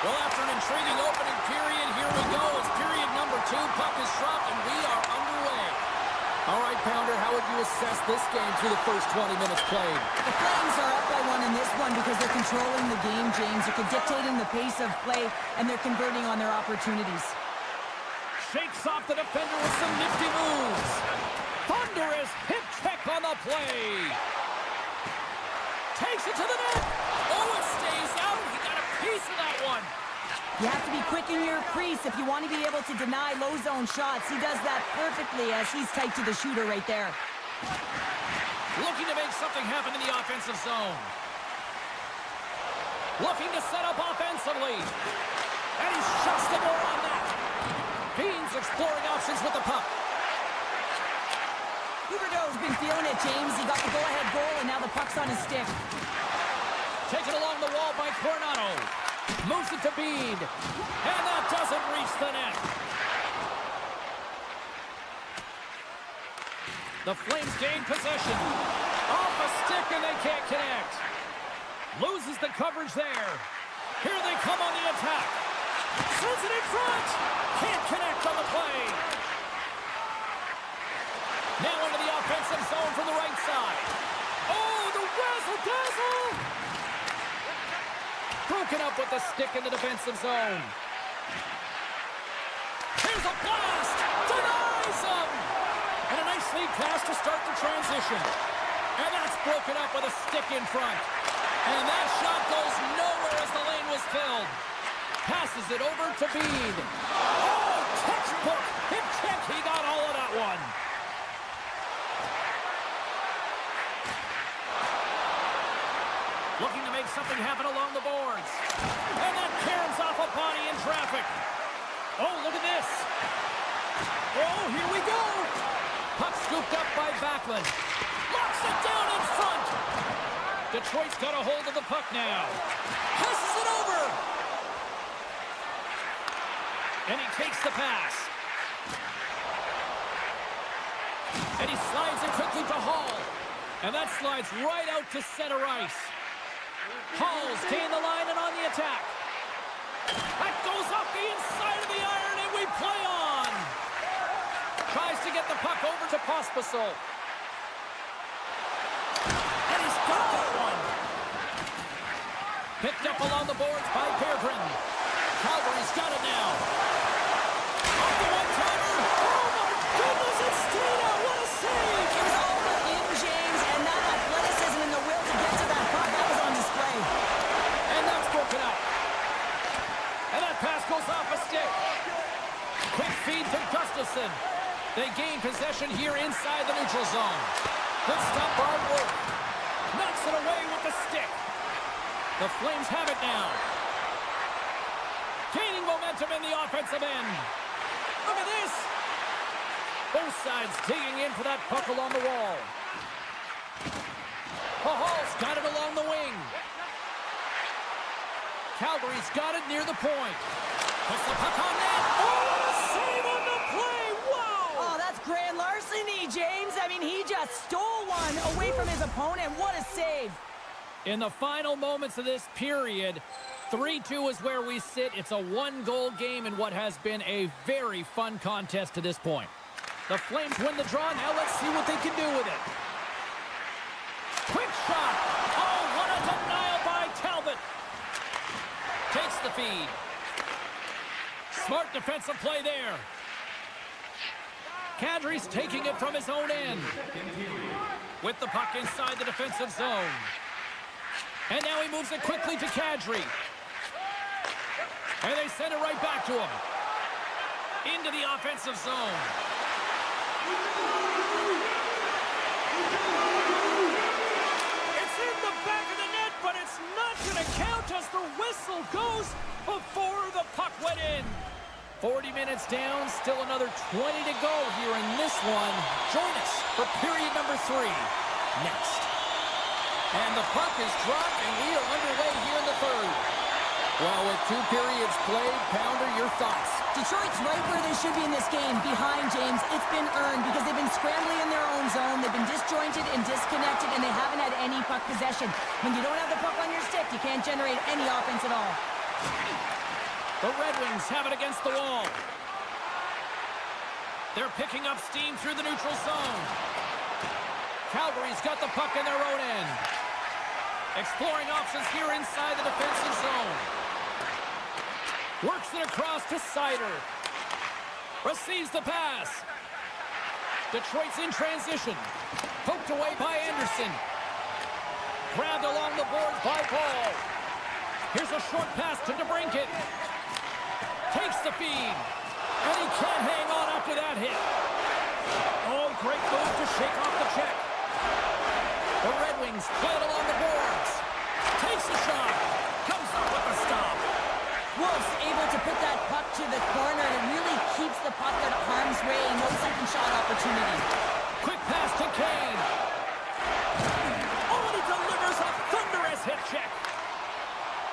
Well, after an intriguing opening period, here we go. It's period number 2. Puck is dropped, and we are underway. All right, Pounder, how would you assess this game through the first 20 minutes played? The Flames are up by 1 in this one because they're controlling the game, James. They're dictating the pace of play, and they're converting on their opportunities. Shakes off the defender with some nifty moves. Thunderous hip check on the play. Takes it to the net. Oh, it stays out. He got a piece of that one. You have to be quick in your crease if you want to be able to deny low zone shots. He does that perfectly as he's tight to the shooter right there. Looking to make something happen in the offensive zone. Looking to set up offensively. And he shuts the door on that. Beans exploring options with the puck. Huberdeau's been feeling it, James. He got the go-ahead goal, and now the puck's on his stick. Taken along the wall by Coronado. Moves it to Bean. And that doesn't reach the net. The Flames gain possession. Off a stick, and they can't connect. Loses the coverage there. Here they come on the attack. Sends it in front. Can't connect on the play. Now into the offensive zone from the right side. Oh, the razzle-dazzle! Broken up with the stick in the defensive zone. Here's a blast! Denies him! And a nice lead pass to start the transition. And that's broken up with a stick in front. And that shot goes nowhere as the lane was filled. Passes it over to Bean. Oh, textbook! Hip check, he got all of that one. Looking to make something happen along the boards. And that caroms off a body in traffic. Oh, look at this. Oh, here we go. Puck scooped up by Backlund. Locks it down in front. Detroit's got a hold of the puck now. Passes it over. And he takes the pass. And he slides it quickly to Hall. And that slides right out to center ice. Hall's gain the line and on the attack. That goes off the inside of the iron, and we play on. Tries to get the puck over to Pospisil. And he's got that one. Picked up along the boards by Berggren. Calgary's got it now. Off the one-timer. Oh, my goodness, it's stayed out. What a save. It was all but in, James, and that athleticism and the will to get to that puck, that was on display. And that's broken up. And that pass goes off a stick. Quick feed to Gustafson. They gain possession here inside the neutral zone. Good stop by Wolf. Knocks it away with the stick. The Flames have it now. Gaining momentum in the offensive end. Look at this. Both sides digging in for that puck along the wall. Hall's got it along the wing. Calgary's got it near the point. Puts the puck on net. Oh, what a save on the play. Wow. Oh, that's grand larceny, James. I mean, he just stole one away from his opponent. What a save. In the final moments of this period, 3-2 is where we sit. It's a one-goal game in what has been a very fun contest to this point. The Flames win the draw. Now let's see what they can do with it. Quick shot. Oh, what a denial by Talbot. Takes the feed. Smart defensive play there. Kadri's taking it from his own end. With the puck inside the defensive zone. And now he moves it quickly to Kadri. And they send it right back to him. Into the offensive zone. It's in the back of the net, but it's not going to count as the whistle goes before the puck went in. 40 minutes down, still another 20 to go here in this one. Join us for period number 3 next. And the puck is dropped, and we are underway here in the third. Well, with 2 periods played, Pounder, your thoughts? Detroit's right where they should be in this game, behind James. It's been earned because they've been scrambling in their own zone. They've been disjointed and disconnected, and they haven't had any puck possession. When you don't have the puck on your stick, you can't generate any offense at all. The Red Wings have it against the wall. They're picking up steam through the neutral zone. Calgary's got the puck in their own end. Exploring options here inside the defensive zone. Works it across to Sider. Receives the pass. Detroit's in transition. Poked away by Anderson. Grabbed along the boards by Paul. Here's a short pass to DeBrincat. Takes the feed. And he can't hang on after that hit. Oh, great move to shake off the check. The Red Wings play it along the boards. Takes the shot. Comes up with the stop. Wolf's able to put that puck to the corner, and it really keeps the puck out of harm's way. No second shot opportunity. Quick pass to Kane. Oh, and he delivers a thunderous hit check.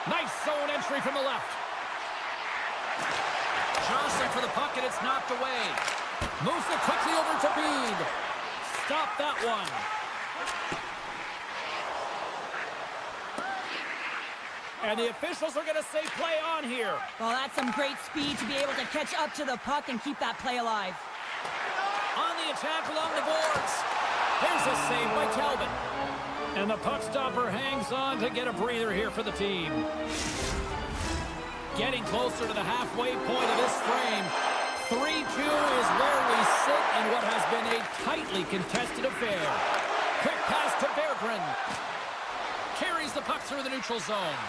Nice zone entry from the left. Jostling for the puck, and it's knocked away. Moves it quickly over to Bede. Stop that one. And the officials are going to say play on here. Well, that's some great speed to be able to catch up to the puck and keep that play alive. On the attack along the boards. Here's a save by Talbot. And the puck stopper hangs on to get a breather here for the team. Getting closer to the halfway point of this frame. 3-2 is where we sit in what has been a tightly contested affair. Quick pass to Berggren. Carries the puck through the neutral zone.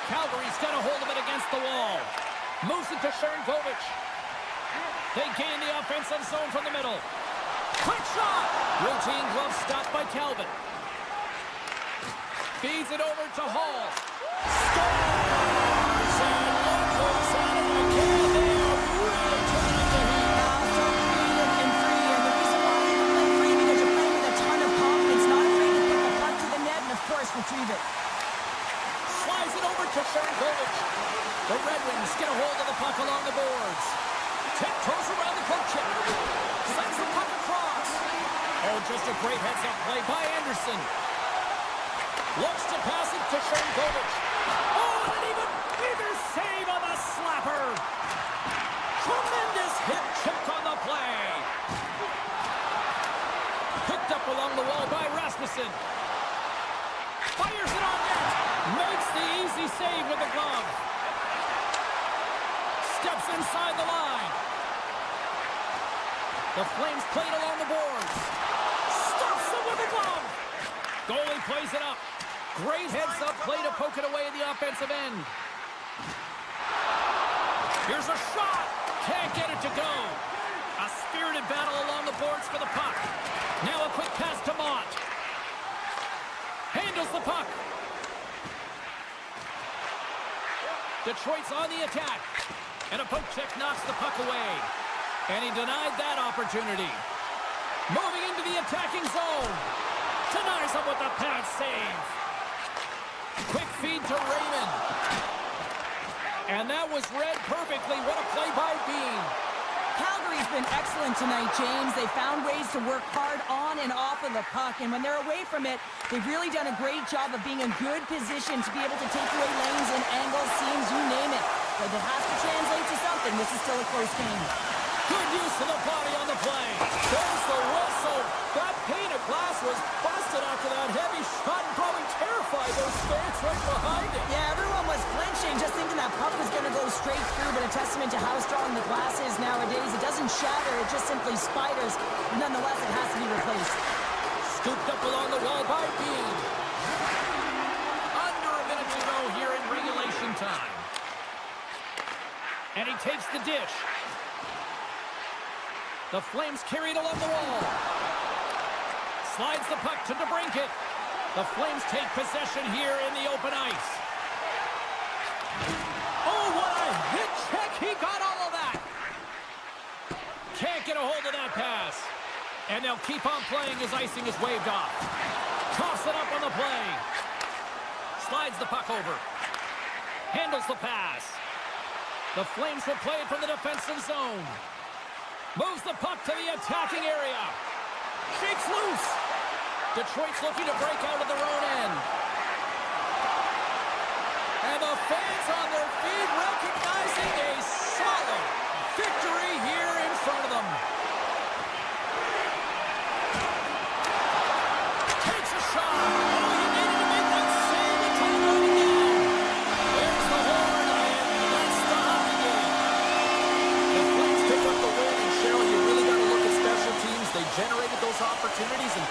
Calgary's got a hold of it against the wall. Moves it to Sharangovich. They gain the offensive zone from the middle. Quick shot! Routine glove stop by Talbot. Feeds it over to Hall. Scores! And one goes out of Majkel. They are really turning the heat. So creative and free, and the reason why you play free because you're playing with a ton of confidence, not afraid to put the puck to the net and, of course, retrieve it. Slides it over to Sharangovich. The Red Wings get a hold of the puck along the boards. Tiptoes around the poke check. Sends the puck across. Oh, just a great heads-up play by Anderson. Looks to pass it to Sharangovich. Oh, and even bigger save on the slapper. Tremendous hip check on the play. Picked up along the wall by Rasmussen. Fires it on net. Makes the easy save with the glove. Steps inside the line. The Flames play it along the boards. Stops them with a glove. Goalie plays it up. Great heads-up play to poke it away in the offensive end. Here's a shot. Can't get it to go. A spirited battle along the boards for the puck. Now a quick pass to Mott. Handles the puck. Detroit's on the attack. And a poke check knocks the puck away. And he denied that opportunity. Moving into the attacking zone. Denies him with the pad save. Quick feed to Raymond. And that was read perfectly. What a play by Bean. Calgary's been excellent tonight, James. They found ways to work hard on and off of the puck, and when they're away from it, they've really done a great job of being in good position to be able to take away lanes and angles, seams, you name it. But it has to translate to something. This is still a close game. Good use of the body on the play. There's the whistle. That pane of glass was busted after that heavy shot and probably terrified those fans right behind it. Yeah, everyone was flinching, just thinking that puck was going to go straight through, but a testament to how strong the glass is nowadays. It doesn't shatter, it just simply spiders. Nonetheless, it has to be replaced. Scooped up along the wall by Bean. Under a minute to go here in regulation time. And he takes the dish. The Flames carry it along the wall. Slides the puck to DeBrincat. The Flames take possession here in the open ice. Oh, what a hit check. He got all of that. Can't get a hold of that pass. And they'll keep on playing as icing is waved off. Toss it up on the play. Slides the puck over. Handles the pass. The Flames will play it from the defensive zone. Moves the puck to the attacking area. Shakes loose. Detroit's looking to break out of their own end. And the fans on their feet recognizing a solid victory here in front of them. Takes a shot. Oh, he needed to make that save until he got it down. There's the horn, and that's the hockey game. The Flames pick up the win, and Cheryl, you really got to look at special teams. They generated those opportunities and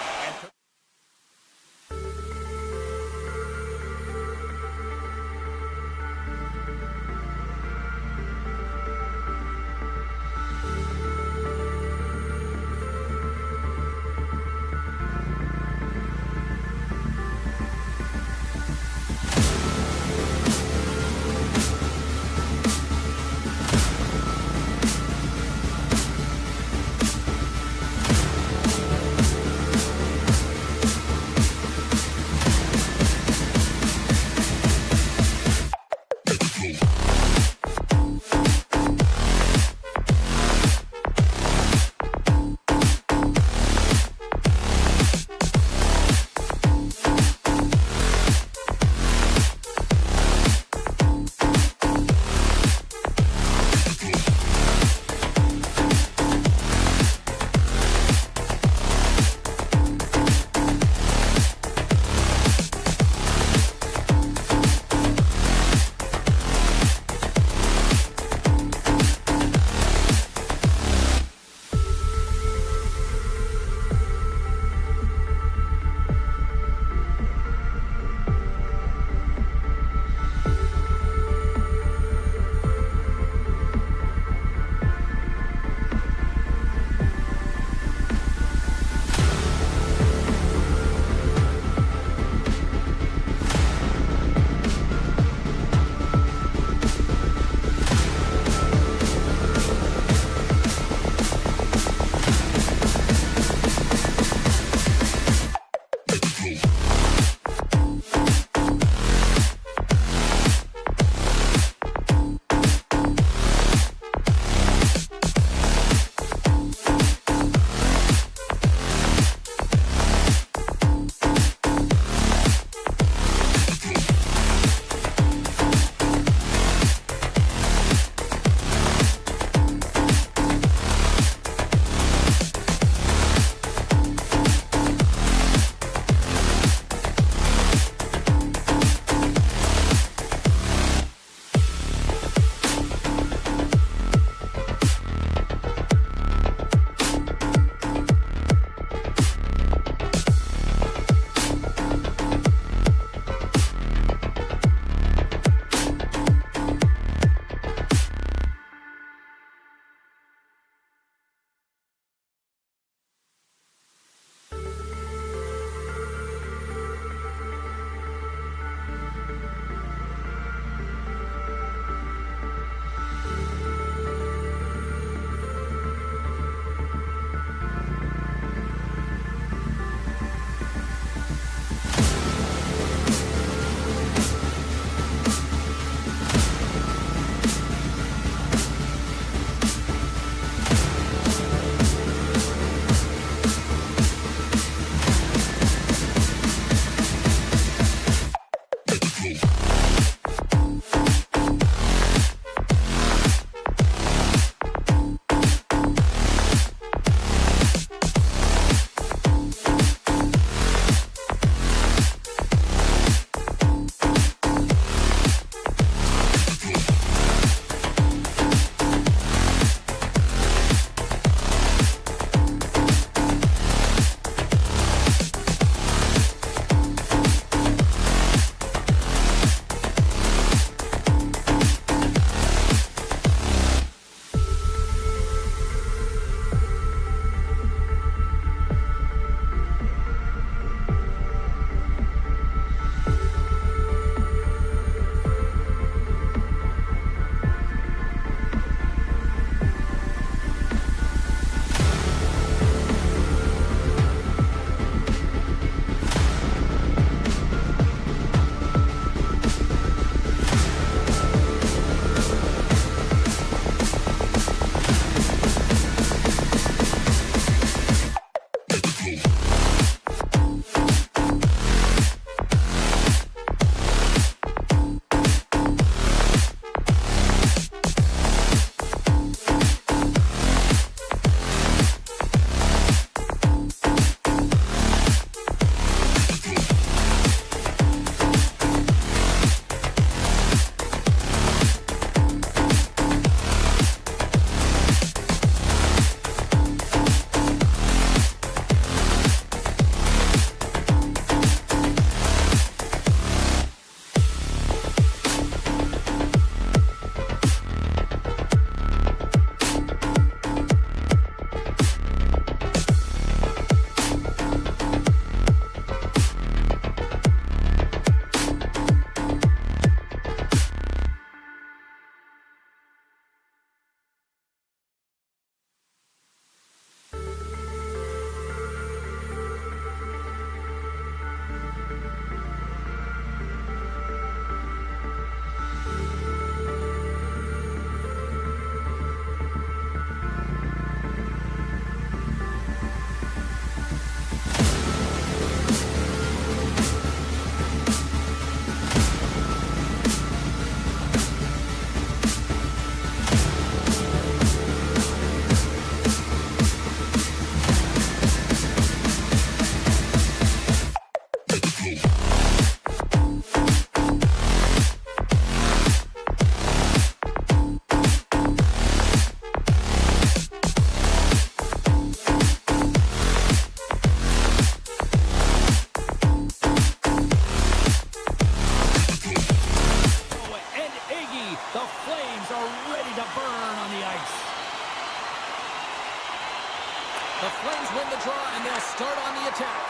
draw, and they'll start on the attack.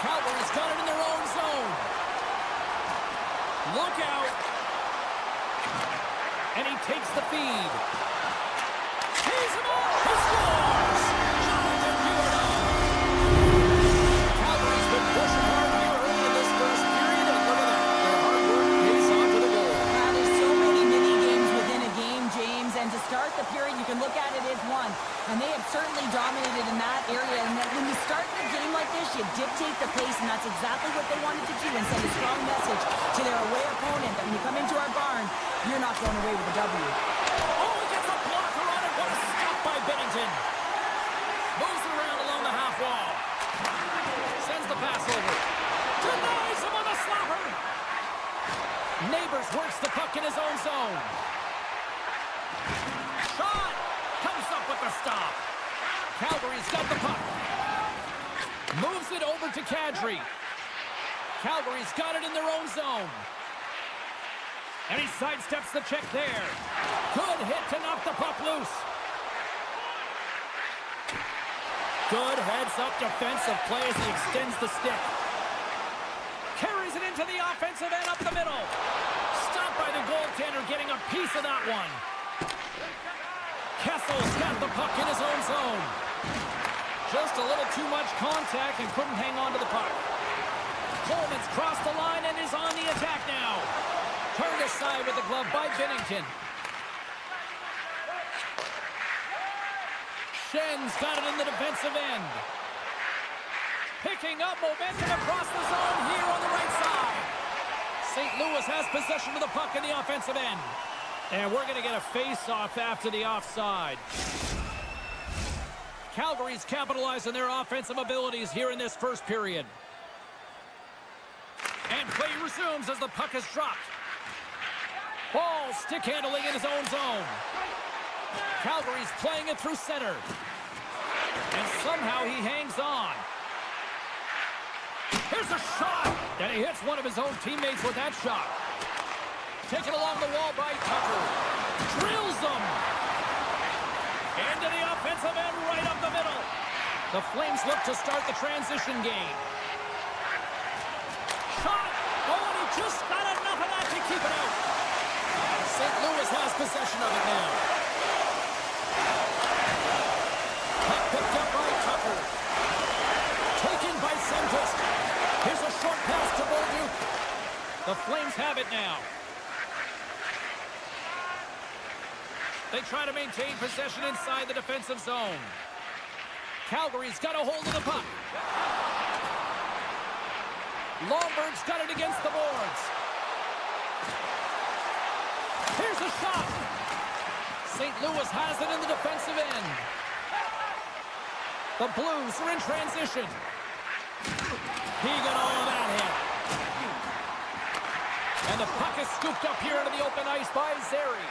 Calgary's got it in their own zone. Look out. And he takes the feed. Tees him up. He scores. Jonathan Huberdeau. Calgary's been pushing hard here early in this first period, and look at that. Their hard work pays off to the goal. There's so many mini games within a game, James, and to start the period, you can look at it as one. And they have certainly dominated in that area. And when you start the game like this, you dictate the pace, and that's exactly what they wanted to do and send a strong message to their away opponent that when you come into our barn, you're not going away with a W. Oh, he gets a blocker on it. What a stop by Bennington. Moves it around along the half wall. Sends the pass over. Denies him on the slapper. Neighbors works the puck in his own zone. Shot. Comes up with the stop. Calgary's got the puck. Moves it over to Kadri. Calgary's got it in their own zone. And he sidesteps the check there. Good hit to knock the puck loose. Good heads-up defensive play as he extends the stick. Carries it into the offensive end up the middle. Stopped by the goaltender getting a piece of that one. Kessel's got the puck in his own zone. Just a little too much contact and couldn't hang on to the puck. Coleman's crossed the line and is on the attack now. Turned aside with the glove by Bennington. Schen's got it in the defensive end. Picking up momentum across the zone here on the right side. St. Louis has possession of the puck in the offensive end. And we're going to get a face-off after the offside. Calgary's capitalized on their offensive abilities here in this first period. And play resumes as the puck is dropped. Ball stick handling in his own zone. Calgary's playing it through center. And somehow he hangs on. Here's a shot. And he hits one of his own teammates with that shot. Taken along the wall by Tucker. Drills him. Into the offensive end right up the middle. The Flames look to start the transition game. Shot. Oh, and he just got enough of that to keep it out. St. Louis has possession of it now. Puck picked up by Tucker. Taken by Sundqvist. Here's a short pass to Bolduc. The Flames have it now. They try to maintain possession inside the defensive zone. Calgary's got a hold of the puck. Lomberg's got it against the boards. Here's a shot. St. Louis has it in the defensive end. The Blues are in transition. He got all of that hit. And the puck is scooped up here into the open ice by Zary.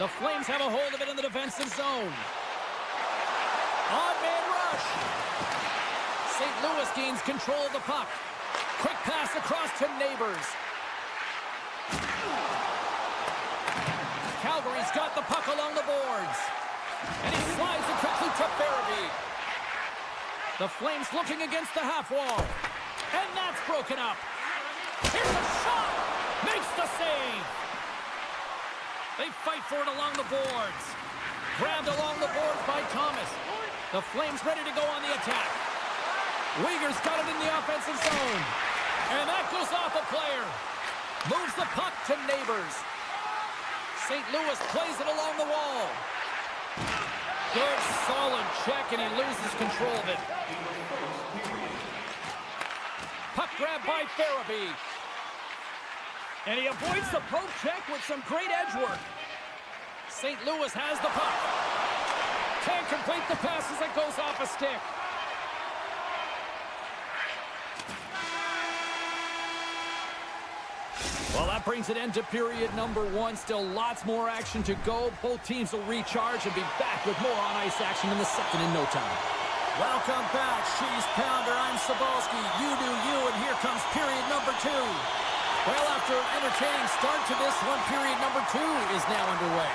The Flames have a hold of it in the defensive zone. Odd man rush. St. Louis gains control of the puck. Quick pass across to Neighbors. Calgary's got the puck along the boards. And he slides it quickly to Farabee. The Flames looking against the half wall. And that's broken up. Here's a shot. Makes the save. They fight for it along the boards. Grabbed along the boards by Thomas. The Flames ready to go on the attack. Uyghur's got it in the offensive zone. And that goes off a player. Moves the puck to Neighbors. St. Louis plays it along the wall. Good, solid check, and he loses control of it. Puck grab by Farabee. And he avoids the poke check with some great edge work. St. Louis has the puck. Can't complete the pass as it goes off a stick. Well, that brings it into period number one. Still lots more action to go. Both teams will recharge and be back with more on-ice action in the second in no time. Welcome back, Cheese Pounder. I'm Sabalski. You do you, and here comes period number two. Well, after an entertaining start to this one, period number two is now underway.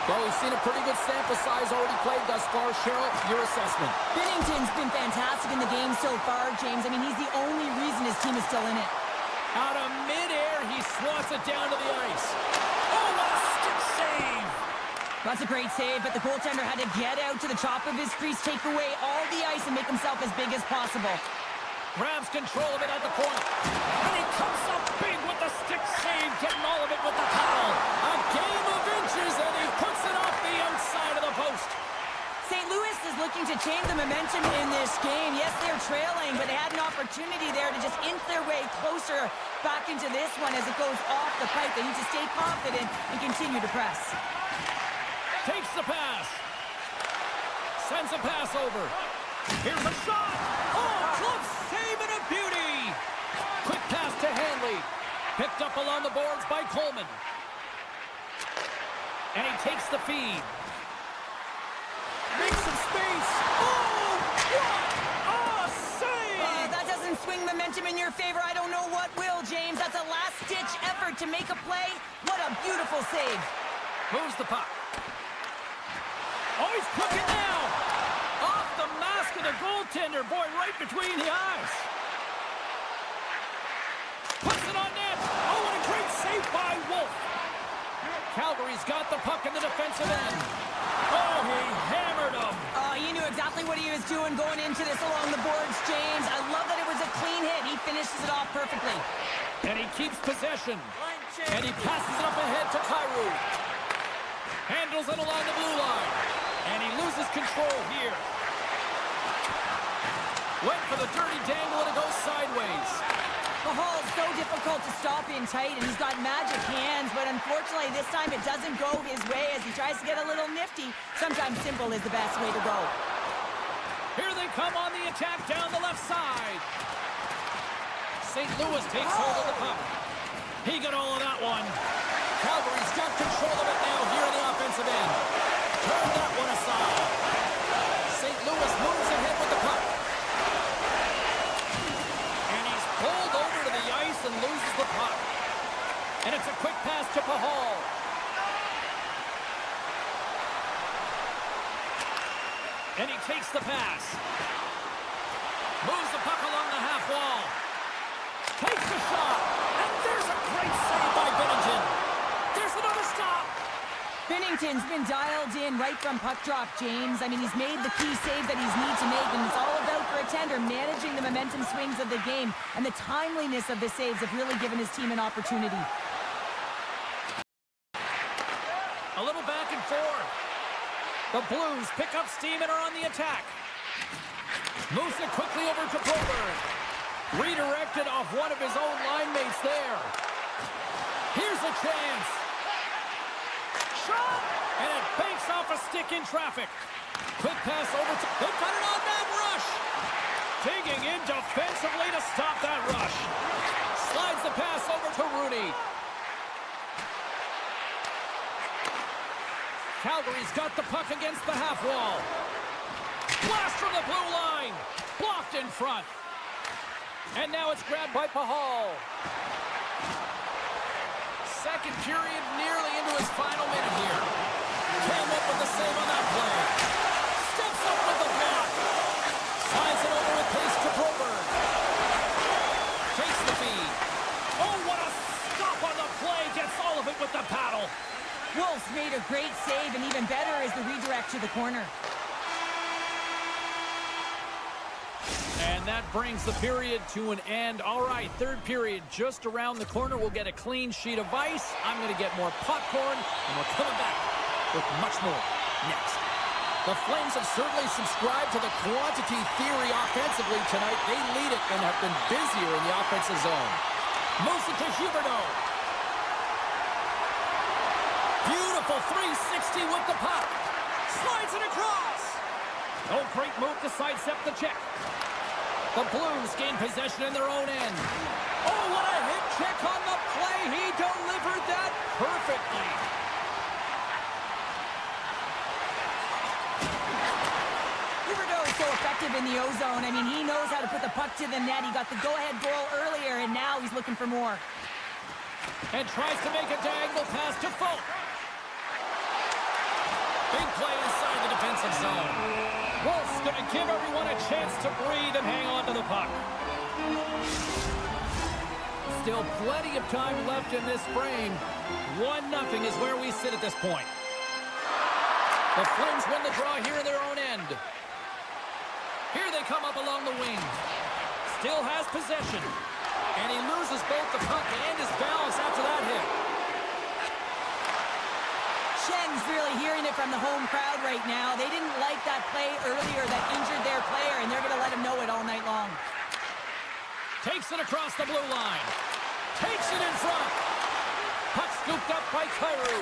Well, we've seen a pretty good sample size already played thus far. Cheryl, your assessment. Binnington's been fantastic in the game so far, James. I mean, he's the only reason his team is still in it. Out of midair, he swats it down to the ice. Oh, what a stick save! That's a great save, but the goaltender had to get out to the top of his crease, take away all the ice, and make himself as big as possible. Grabs control of it at the point. And he comes up big with the stick save, getting all of it with the towel. A game of inches, and he puts it off the outside of the post. St. Louis is looking to change the momentum in this game. Yes, they're trailing, but they had an opportunity there to just inch their way closer back into this one as it goes off the pipe. They need to stay confident and continue to press. Takes the pass. Sends a pass over. Here's a shot. Oh, glove save and a beauty. Quick pass to Hanley. Picked up along the boards by Coleman. And he takes the feed. Makes some space. Oh, what a save! That doesn't swing momentum in your favor. I don't know what will, James. That's a last-ditch effort to make a play. What a beautiful save. Moves the puck. Oh, he's cooking now. Off the mask of the goaltender. Boy, right between the eyes. Puts it on net. Oh, what a great save by Wolf. Calgary's got the puck in the defensive end. Oh, he hammered him. He knew exactly what he was doing going into this along the boards, James. I love that it was a clean hit. He finishes it off perfectly. And he keeps possession. And he passes it up ahead to Kyrou. Handles it along the blue line. And he loses control here. Went for the dirty dangle and it goes sideways. Mahal's so difficult to stop in tight, and he's got magic hands, but unfortunately this time it doesn't go his way as he tries to get a little nifty. Sometimes simple is the best way to go. Here they come on the attack down the left side. St. Louis takes hold of the puck. He got all of that one. Calgary's got control of it now here in the offensive end. Turn that one aside. St. Louis moves ahead with the puck. And he's pulled over to the ice and loses the puck. And it's a quick pass to Pahal. And he takes the pass. Moves the puck along the half wall. Takes the shot. And there's a great save by Binnington. There's another stop. Binnington's been dialed in right from puck drop, James. I mean, he's made the key save that he's need to make, and it's all about for a tender managing the momentum swings of the game, and the timeliness of the saves have really given his team an opportunity. A little back and forth. The Blues pick up steam and are on the attack. Moves it quickly over to Broberg. Redirected off one of his own line mates there. Here's a chance. Shot! And it banks off a stick in traffic. Quick pass over to... They cut it on that rush! Digging in defensively to stop that rush. Slides the pass over to Rooney. Calgary's got the puck against the half wall. Blast from the blue line. Blocked in front. And now it's grabbed by Pahal. Second period nearly into his final minute here. Came up with the save on that play. Steps up with the block. Slides it over with pace to Broberg. Takes the feed. Oh, what a stop on the play. Gets all of it with the paddle. Wolf's made a great save, and even better is the redirect to the corner. And that brings the period to an end. All right, third period just around the corner. We'll get a clean sheet of ice. I'm going to get more popcorn, and we're coming back with much more next. The Flames have certainly subscribed to the quantity theory offensively tonight. They lead it and have been busier in the offensive zone. Moves it to Huberdeau. Beautiful 360 with the puck. Slides it across. Oh, great move to sidestep the check. The Blues gain possession in their own end. Oh, what a hit check on the play. He delivered that perfectly. Huberdeau is so effective in the O-zone. I mean, he knows how to put the puck to the net. He got the go-ahead goal earlier, and now he's looking for more. And tries to make a diagonal pass to Folk. Big play inside the defensive zone. Wolf's going to give everyone a chance to breathe and hang on to the puck. Still plenty of time left in this frame. 1-0 is where we sit at this point. The Flames win the draw here in their own end. Here they come up along the wing. Still has possession. And he loses both the puck and his balance after that hit. Shen's really hearing it from the home crowd right now. They didn't like that play earlier that injured their player, and they're going to let him know it all night long. Takes it across the blue line. Takes it in front. Puck scooped up by Kyrou.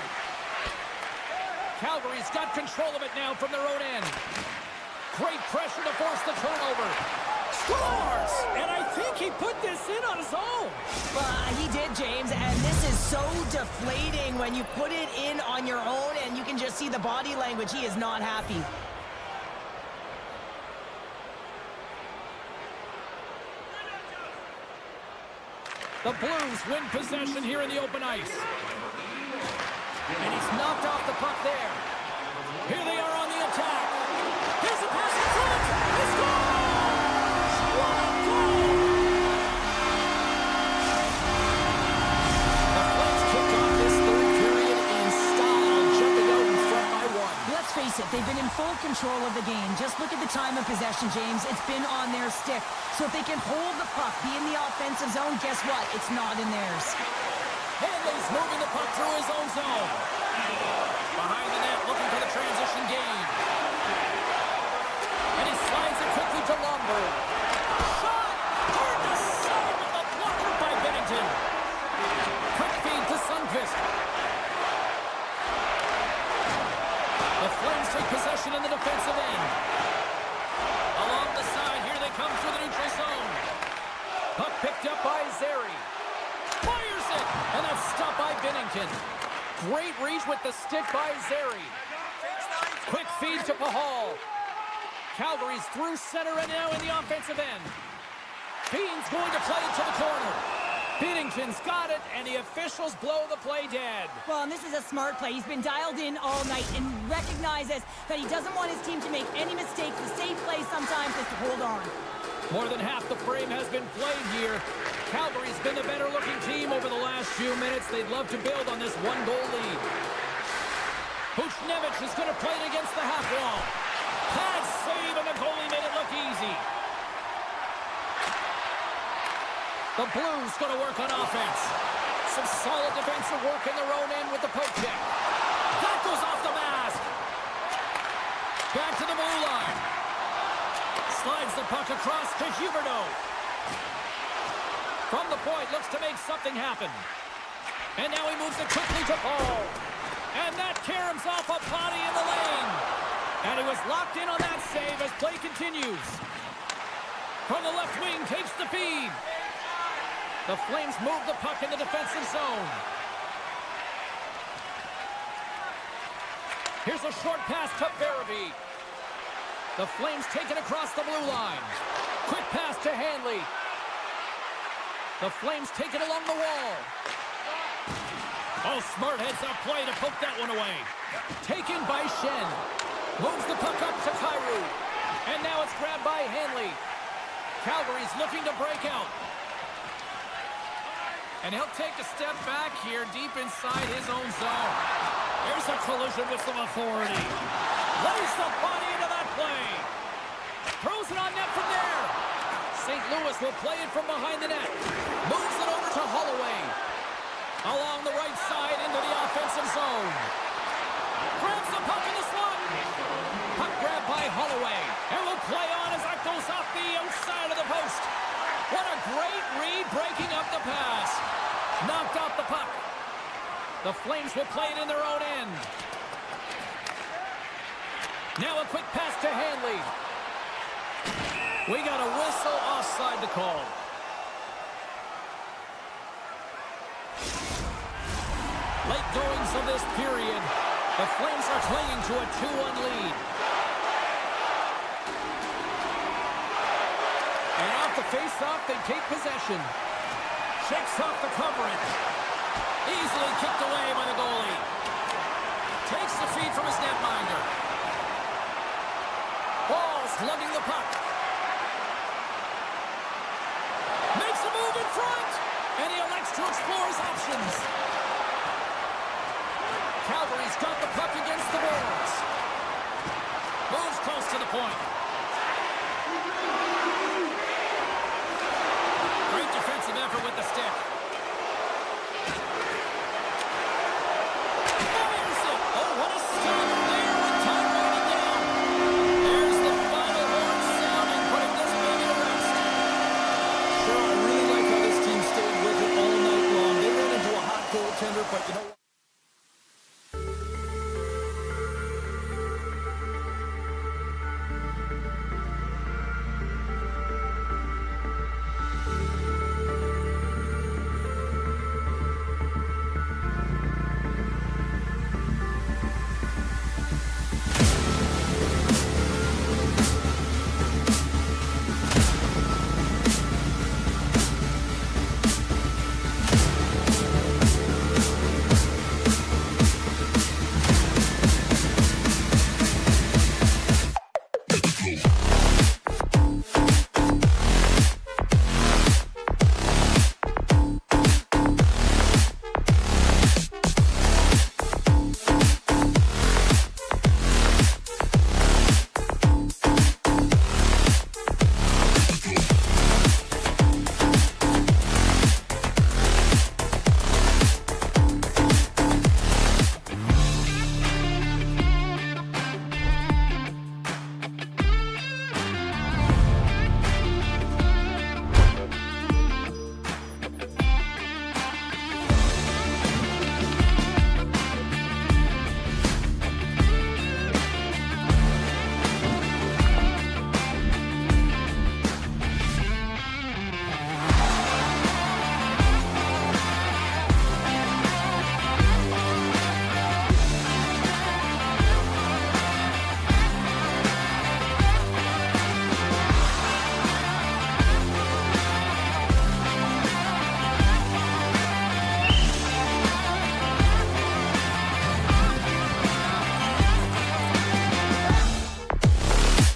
Calgary's got control of it now from their own end. Great pressure to force the turnover. Scores! And I think he put this in on his own. He did, James, and this is so deflating when you put it in on your own, and you can just see the body language. He is not happy. The Blues win possession here in the open ice. And he's knocked off the puck there. Here they are on the attack. Here's a pass in front. He scores! What a goal! The Flames kick off this third period in style, jumping out in front by 1. Let's face it, they've been in full control of the game. Just look at the time of possession, James. It's been on their stick. So if they can hold the puck, be in the offensive zone, guess what? It's not in theirs. Hanley's moving the puck through his own zone. Behind the net, looking for the transition game. And he slides it quickly to Lomberg. Shot! Toward the side with the blocker by Bennington. Quick feed to Sundqvist. The Flames take possession in the defensive end. Along the side, here they come through the neutral zone. Puck picked up by Zary. Fires it! And that's stopped by Bennington. Great reach with the stick by Zary. Quick feed to Pahal. Calgary's through center and now in the offensive end. Bean's going to play it to the corner. Bennington's got it, and the officials blow the play dead. Well, and this is a smart play. He's been dialed in all night and recognizes that he doesn't want his team to make any mistakes. The safe play sometimes is to hold on. More than half the frame has been played here. Calgary's been the better-looking team over the last few minutes. They'd love to build on this one-goal lead. Buchnevich is going to play it against the half wall. Pad save, and the goalie made it look easy. The Blues going to work on offense. Some solid defensive work in their own end with the poke check. That goes off the mask. Back to the blue line. Slides the puck across to Huberdeau. From the point, looks to make something happen. And now he moves it quickly to Paul. And that caroms off a body in the lane. And he was locked in on that save as play continues. From the left wing, takes the feed. The Flames move the puck in the defensive zone. Here's a short pass to Farabee. The Flames take it across the blue line. Quick pass to Hanley. The Flames take it along the wall. Oh, smart heads-up play to poke that one away. Taken by Shen. Moves the puck up to Kyrou. And now it's grabbed by Hanley. Calgary's looking to break out. And he'll take a step back here deep inside his own zone. There's a collision with some authority. Lays the body into that play. Throws it on net from there. St. Louis will play it from behind the net. Moves it over to Holloway. Along the right side into the offensive zone. Grabs the puck in the slot. Puck grab by Holloway. And will play on as that goes off the outside of the post. What a great read breaking up the pass. Knocked off the puck. The Flames will play it in their own end. Now a quick pass to Hanley. We got a whistle offside to call. Late goings of this period. The Flames are clinging to a 2-1 lead. And off the face-off, they take possession. Shakes off the coverage. Easily kicked away by the goalie. Takes the feed from his netminder. Ball's lugging the puck. Makes a move in front. And he elects to explore his options. Calgary's got the puck against the boards. Moves close to the point. Great defensive effort with the stick. Fires it. Oh, what a start there with time winding down. There's the final horn sounding, putting this baby to rest. Sure, I really like how this team stayed with it all night long. They ran into a hot goaltender, but you know what? Go.